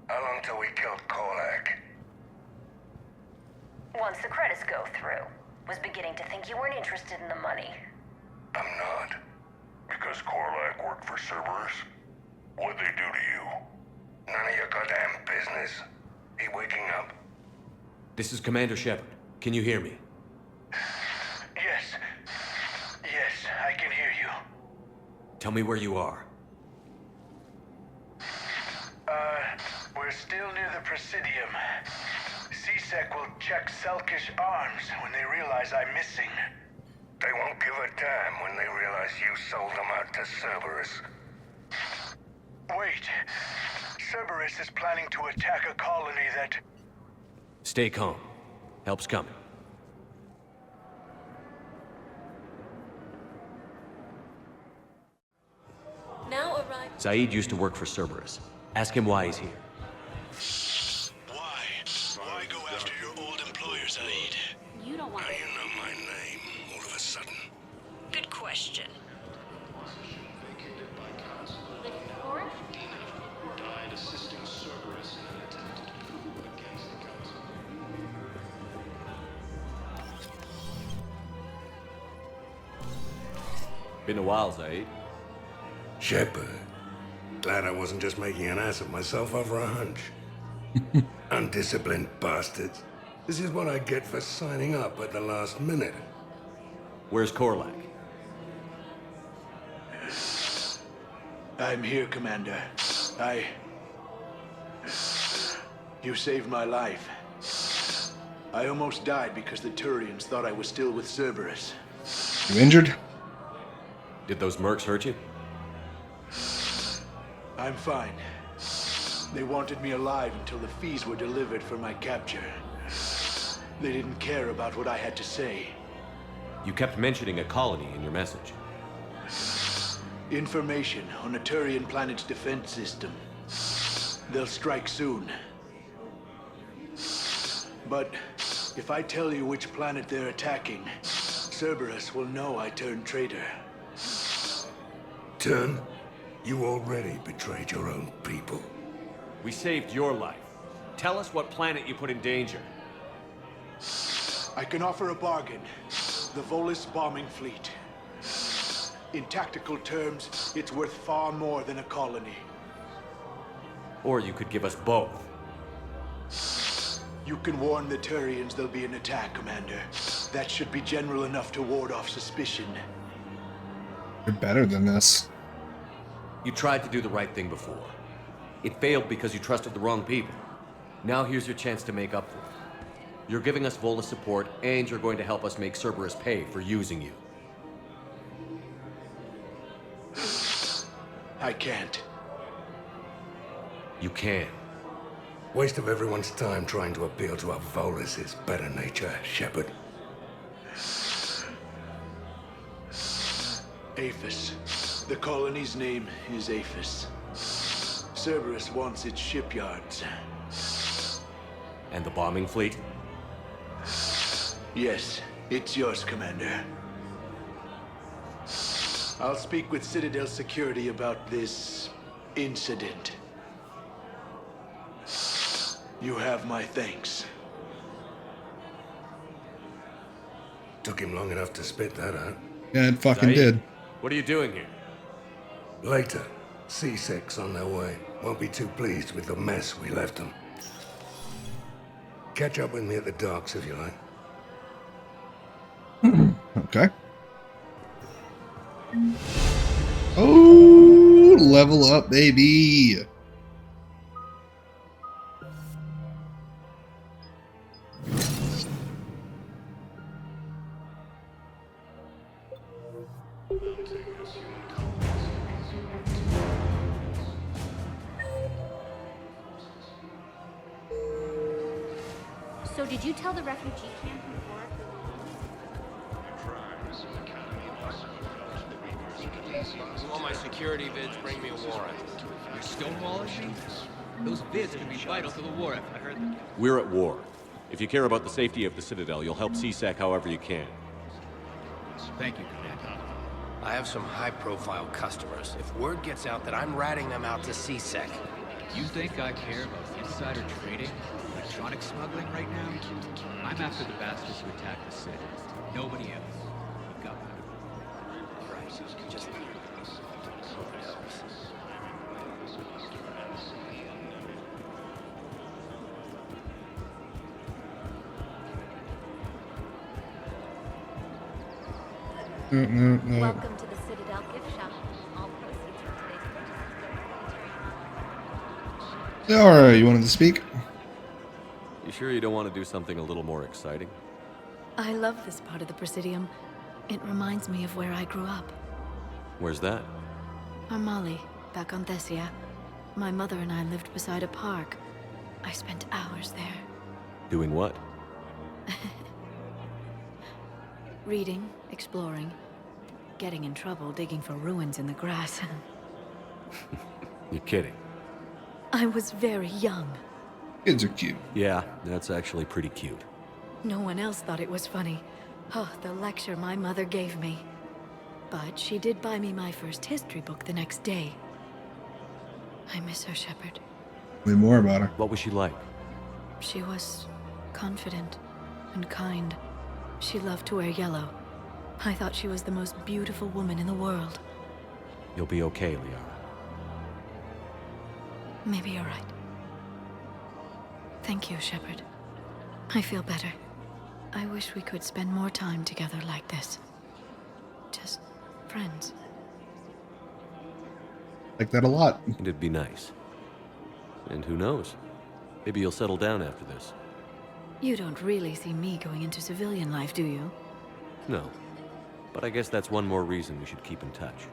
How long till we killed Korlak? Once the credits go through. Was beginning to think you weren't interested in the money. I'm not. Because Korlak worked for Cerberus? What'd they do to you? None of your goddamn business. He waking up? This is Commander Shepard. Can you hear me? Yes. Yes, I can hear you. Tell me where you are. We're still near the Presidium. CSEC will check Selkish arms when they realize I'm missing. They won't give a damn when they realize you sold them out to Cerberus. Wait. Cerberus is planning to attack a colony that... Stay calm. Help's coming. Now arrive. Saeed used to work for Cerberus. Ask him why he's here. Why go after your old employer, Saeed? You don't want How you know my name all of a sudden? Good question. Died assisting Cerberus in an attempted coup against the council. Been a while, Saeed. Shepard. Glad I wasn't just making an ass of myself over a hunch. Undisciplined bastards. This is what I get for signing up at the last minute. Where's Korlak? I'm here, Commander. You saved my life. I almost died because the Turians thought I was still with Cerberus. You injured? Did those mercs hurt you? I'm fine. They wanted me alive until the fees were delivered for my capture. They didn't care about what I had to say. You kept mentioning a colony in your message. Information on a Turian planet's defense system. They'll strike soon. But if I tell you which planet they're attacking, Cerberus will know I turned traitor. Turn? You already betrayed your own people. We saved your life. Tell us what planet you put in danger. I can offer a bargain. The Volus bombing fleet. In tactical terms, it's worth far more than a colony. Or you could give us both. You can warn the Turians there'll be an attack, Commander. That should be general enough to ward off suspicion. You're better than this. You tried to do the right thing before. It failed because you trusted the wrong people. Now here's your chance to make up for it. You're giving us Volus support, and you're going to help us make Cerberus pay for using you. I can't. You can. Waste of everyone's time trying to appeal to a Volus' better nature, Shepard. Aphis. The colony's name is Aphis. Cerberus wants its shipyards. And the bombing fleet? Yes, it's yours, Commander. I'll speak with Citadel Security about this incident. You have my thanks. Took him long enough to spit that out. Yeah, it fucking Saeed, did. What are you doing here? Later. C-Sec's on their way. Won't be too pleased with the mess we left them. Catch up with me at the docks if you like. Okay. Oh, level up, baby. So did you tell the refugee camp before? You want my security vids, bring me a warrant. You're stonewalling me? Those vids could be vital to the war effort. I heard them. We're at war. If you care about the safety of the Citadel, you'll help CSEC however you can. Thank you, Commander. I have some high-profile customers. If word gets out that I'm ratting them out to CSEC... You think I care about insider trading, electronic smuggling right now? I'm after the bastards who attacked the city. Nobody else. You got that. Right. Just... Welcome to the Citadel gift shop. All proceeds from today's All right, you wanted to speak? You sure you don't want to do something a little more exciting? I love this part of the Presidium. It reminds me of where I grew up. Where's that? Armali, back on Thessia. My mother and I lived beside a park. I spent hours there. Doing what? Reading, exploring, getting in trouble digging for ruins in the grass. You're kidding. I was very young. Kids are cute. Yeah, that's actually pretty cute. No one else thought it was funny. Oh, the lecture my mother gave me. But she did buy me my first history book the next day. I miss her, Shepard. Tell me more about her. What was she like? She was confident and kind. She loved to wear yellow. I thought she was the most beautiful woman in the world. You'll be okay, Liara. Maybe you're right. Thank you, Shepard. I feel better. I wish we could spend more time together like this. Just friends. Like that a lot. It'd be nice. And who knows? Maybe you'll settle down after this. You don't really see me going into civilian life, do you? No. But I guess that's one more reason we should keep in touch.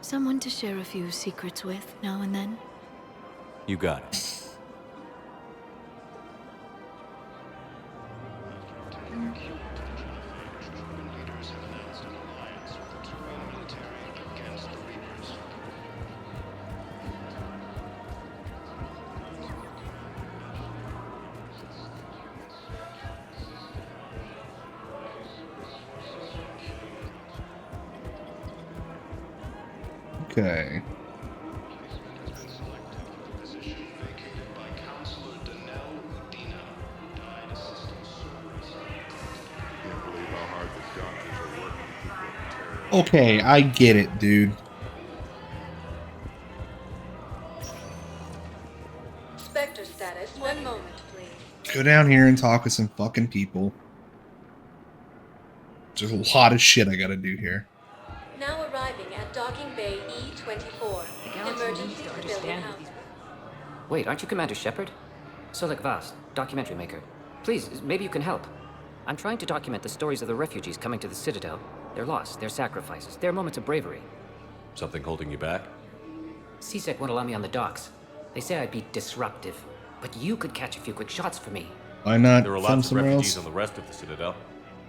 Someone to share a few secrets with now and then? You got it. Okay. Okay, I get it, dude. Spectre status. 1 moment, please. Go down here and talk with some fucking people. There's a lot of shit I gotta do here. Now arriving at Docking Bay E-24. Emergency civilian housing. Wait, aren't you Commander Shepard? Solik Vast, documentary maker. Please, maybe you can help. I'm trying to document the stories of the refugees coming to the Citadel. Their loss, their sacrifices, their moments of bravery. Something holding you back? CSEC won't allow me on the docks. They say I'd be disruptive. But you could catch a few quick shots for me. Why not There are film lots of somewhere refugees else? on the rest of the Citadel.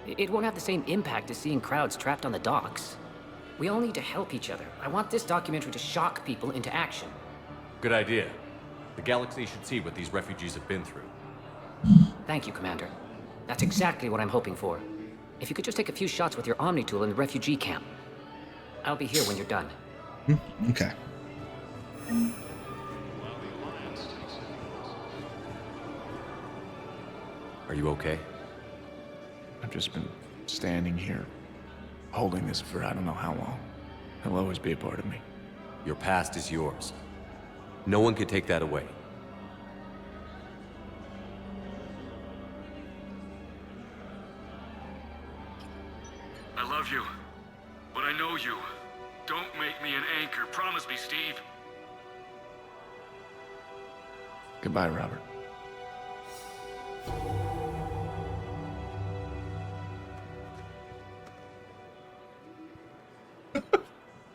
It won't have the same impact as seeing crowds trapped on the docks. We all need to help each other. I want this documentary to shock people into action. Good idea. The galaxy should see what these refugees have been through. Thank you, Commander. That's exactly what I'm hoping for. If you could just take a few shots with your Omni tool in the refugee camp. I'll be here when you're done. Okay. Are you okay? I've just been standing here, holding this for I don't know how long. He'll always be a part of me. Your past is yours. No one can take that away. I love you, but I know you. Don't make me an anchor. Promise me, Steve. Goodbye, Robert.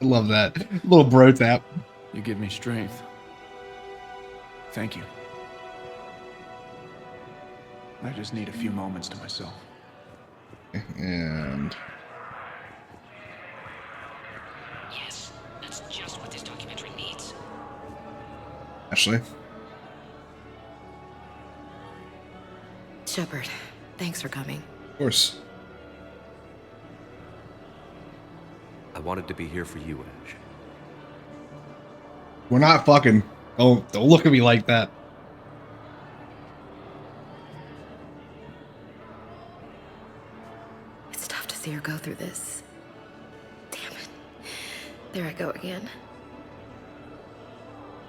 I love that little bro tap. You give me strength. Thank you. I just need a few moments to myself. And Yes, that's just what this documentary needs. Ashley. Shepard, thanks for coming. Of course. I wanted to be here for you, Ash. We're not fucking. Don't look at me like that. It's tough to see her go through this. Damn it. There I go again.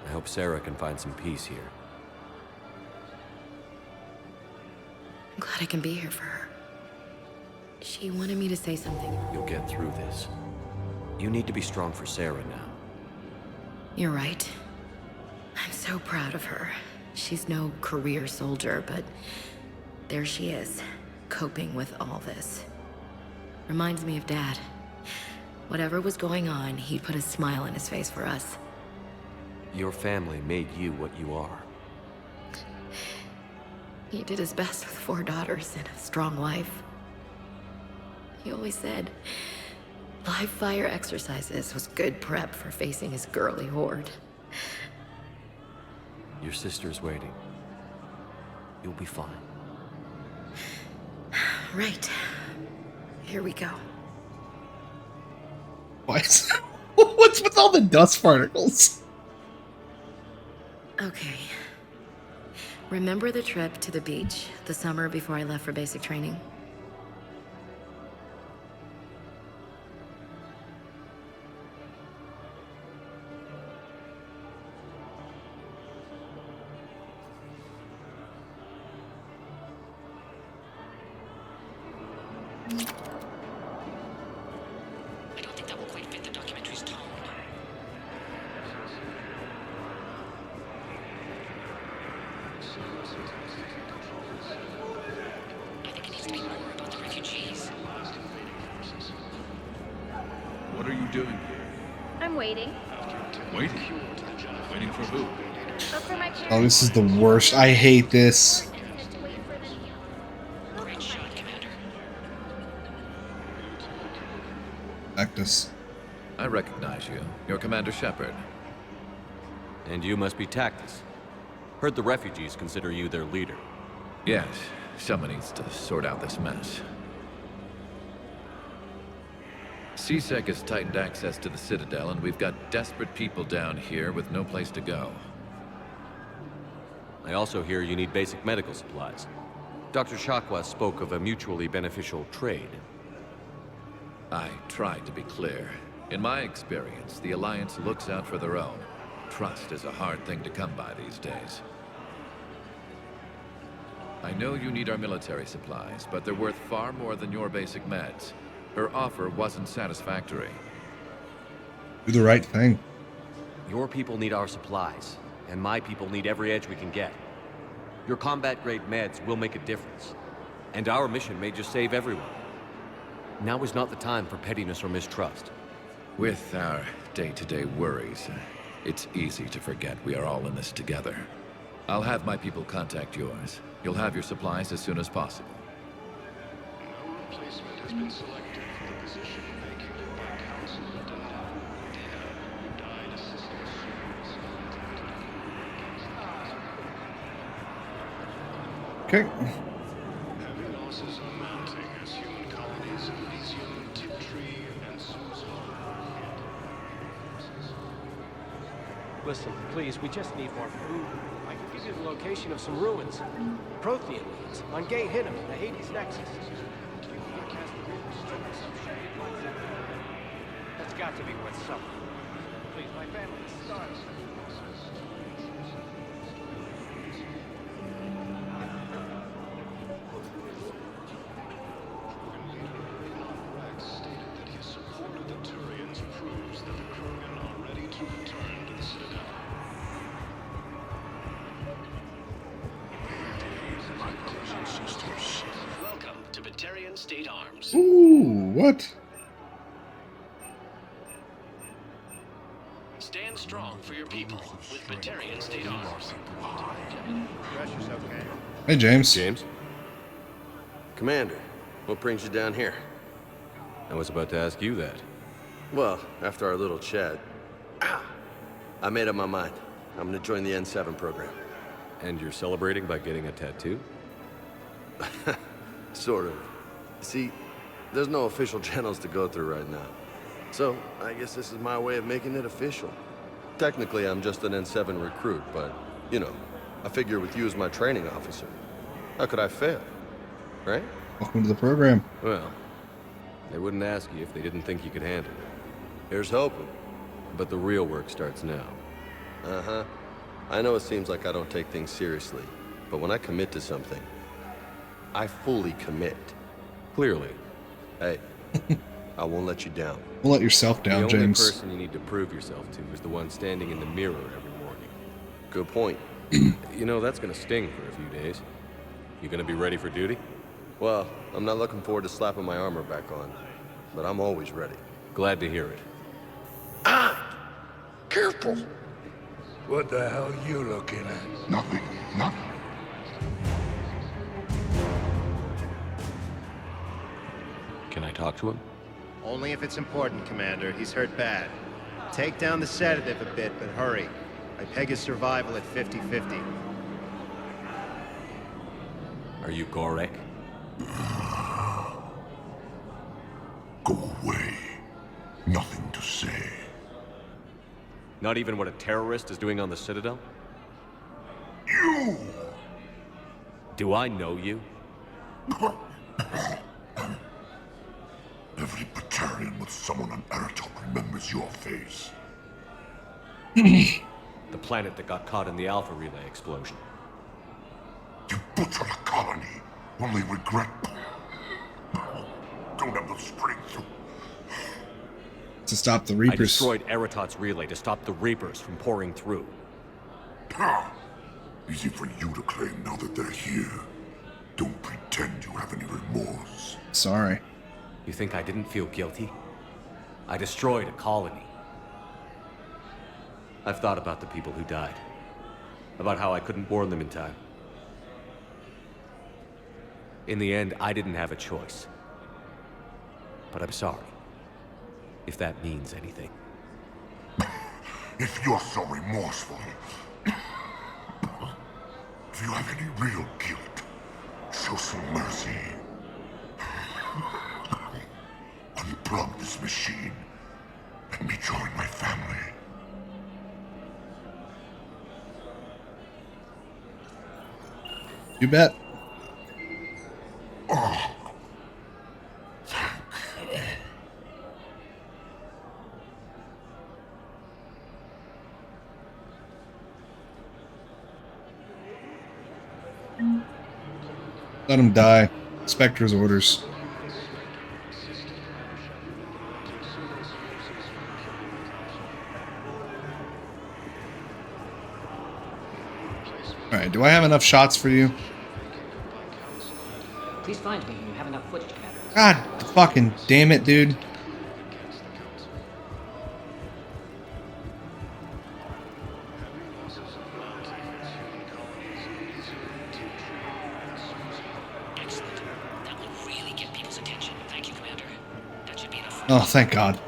I hope Sarah can find some peace here. I'm glad I can be here for her. She wanted me to say something. You'll get through this. You need to be strong for Sarah now. You're right. I'm so proud of her. She's no career soldier, but there she is, coping with all this. Reminds me of Dad. Whatever was going on, he'd put a smile on his face for us. Your family made you what you are. He did his best with 4 daughters and a strong wife. He always said live fire exercises was good prep for facing his girly horde. Your sister's waiting. You'll be fine. Right. Here we go. What? What's with all the dust particles? Okay. Remember the trip to the beach the summer before I left for basic training? I don't think that will quite fit the documentary's tone. I think it needs to be more about the refugees. What are you doing here? I'm waiting. Waiting? Waiting for who? But for my parents. Oh, this is the worst. I hate this. Great shot, Commander. Actus. I recognize you. You're Commander Shepard. And you must be Tactus. Heard the refugees consider you their leader. Yes, someone needs to sort out this mess. CSEC has tightened access to the Citadel, and we've got desperate people down here with no place to go. I also hear you need basic medical supplies. Dr. Shakwa spoke of a mutually beneficial trade. I tried to be clear. In my experience, the Alliance looks out for their own. Trust is a hard thing to come by these days. I know you need our military supplies, but they're worth far more than your basic meds. Her offer wasn't satisfactory. Do the right thing. Your people need our supplies, and my people need every edge we can get. Your combat-grade meds will make a difference, and our mission may just save everyone. Now is not the time for pettiness or mistrust. With our day-to-day worries, it's easy to forget we are all in this together. I'll have my people contact yours. You'll have your supplies as soon as possible. No replacement has been selected for the position vacated by Council Adana. Died assisting Cerberus. Okay. Heavy losses are mounting as human colonies of Elysium, Tiptree, and Susan. Listen, please, we just need more food. I can give you the location of some ruins. Prothean ruins on Gay Hinnom in the Hades Nexus. That's got to be worth something. Please, my family is starving. Welcome to Batarian State Arms. Ooh, what? Stand strong for your people with Batarian State Arms. Pressure's okay. Hey, James. James? Commander, what brings you down here? I was about to ask you that. Well, after our little chat, I made up my mind. I'm gonna join the N7 program. And you're celebrating by getting a tattoo? Sort of. See, there's no official channels to go through right now. So, I guess this is my way of making it official. Technically, I'm just an N7 recruit, but, you know, I figure with you as my training officer, how could I fail? Right? Welcome to the program. Well, they wouldn't ask you if they didn't think you could handle it. Here's hoping. But the real work starts now. Uh-huh. I know it seems like I don't take things seriously, but when I commit to something, I fully commit. Clearly. Hey, I won't let you down. Don't let yourself down, the James. The only person you need to prove yourself to is the one standing in the mirror every morning. Good point. You know, that's gonna sting for a few days. You gonna be ready for duty? Well, I'm not looking forward to slapping my armor back on, but I'm always ready. Glad to hear it. Careful! What the hell are you looking at? Nothing. Nothing. Can I talk to him? Only if it's important, Commander. He's hurt bad. Take down the sedative a bit, but hurry. I peg his survival at 50-50. Are you Gorek? Go away. Nothing to say. Not even what a terrorist is doing on the Citadel? You! Do I know you? Every Batarian with someone on Aratok remembers your face. The planet that got caught in the Alpha Relay explosion. You butchered a colony. Only regret. Don't have the strength to stop the I Reapers. destroyed Eratot's relay to stop the Reapers from pouring through. Easy for you to claim now that they're here. Don't pretend you have any remorse. Sorry. You think I didn't feel guilty? I destroyed a colony. I've thought about the people who died. About how I couldn't warn them in time. In the end, I didn't have a choice. But I'm sorry. If that means anything. If you're so remorseful, if you have any real guilt, show some mercy. Unplug this machine. Let me join my family. You bet. Oh. Let him die. Spectre's orders. Alright, do I have enough shots for you? Please find me when you have enough footage, Commander. God fucking damn it, dude. Oh, thank God.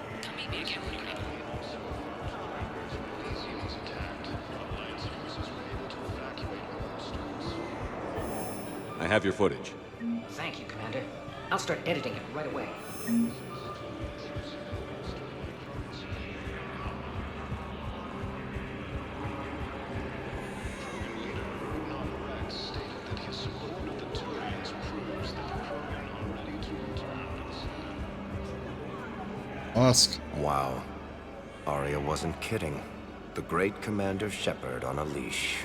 I have your footage. Thank you, Commander. I'll start editing it right away. Lusk. Wow. Arya wasn't kidding. The great Commander Shepard on a leash.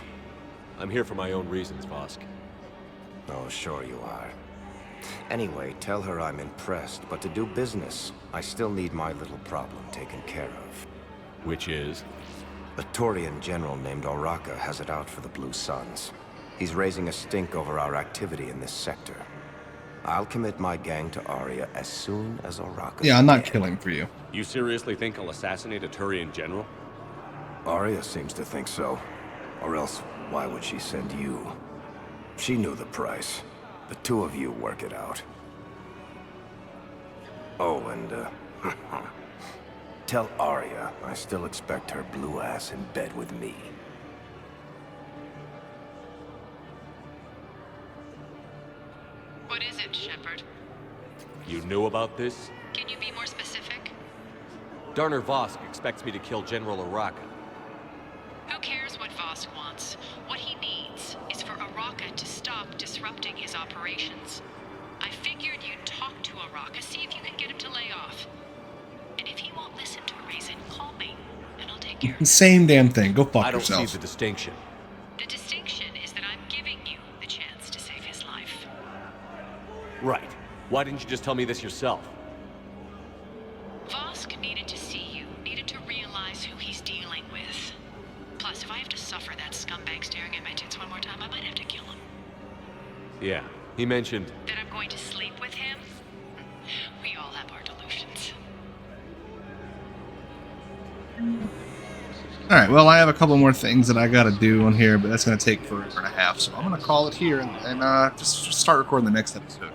I'm here for my own reasons, Vosk. Oh, sure you are. Anyway, tell her I'm impressed, but to do business, I still need my little problem taken care of. Which is? A Turian general named Oraka has it out for the Blue Suns. He's raising a stink over our activity in this sector. I'll commit my gang to Arya as soon as Oraka... Yeah, I'm not killing for you. You seriously think I'll assassinate a Turian general? Arya seems to think so. Or else, why would she send you? She knew the price. The two of you work it out. Oh, and, tell Arya I still expect her blue ass in bed with me. What is it, Shepard? You knew about this? Can you be more specific? Darner Vosk expects me to kill General Oraka. Who cares what Vosk wants? What he needs is for Oraka to stop disrupting his operations. I figured you'd talk to Oraka, see if you can get him to lay off. And if he won't listen to reason, call me, and I'll take care of it. Same damn thing. Go fuck I don't yourself. see the distinction. The distinction is that I'm giving you the chance to save his life. Right. Why didn't you just tell me this yourself? Vosk needed to see you, needed to realize who he's dealing with. Plus, if I have to suffer that scumbag staring at my tits one more time, I might have to kill him. Yeah, he mentioned... That I'm going to sleep with him? We all have our delusions. Alright, well, I have a couple more things that I gotta do on here, but that's gonna take forever and a half, so I'm gonna call it here and just start recording the next episode.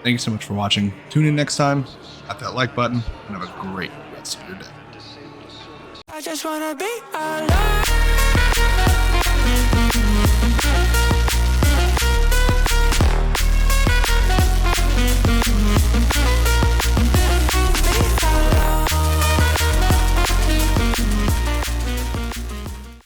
Thank you so much for watching. Tune in next time, hit that like button, and have a great rest of your day. I just wanna be alive.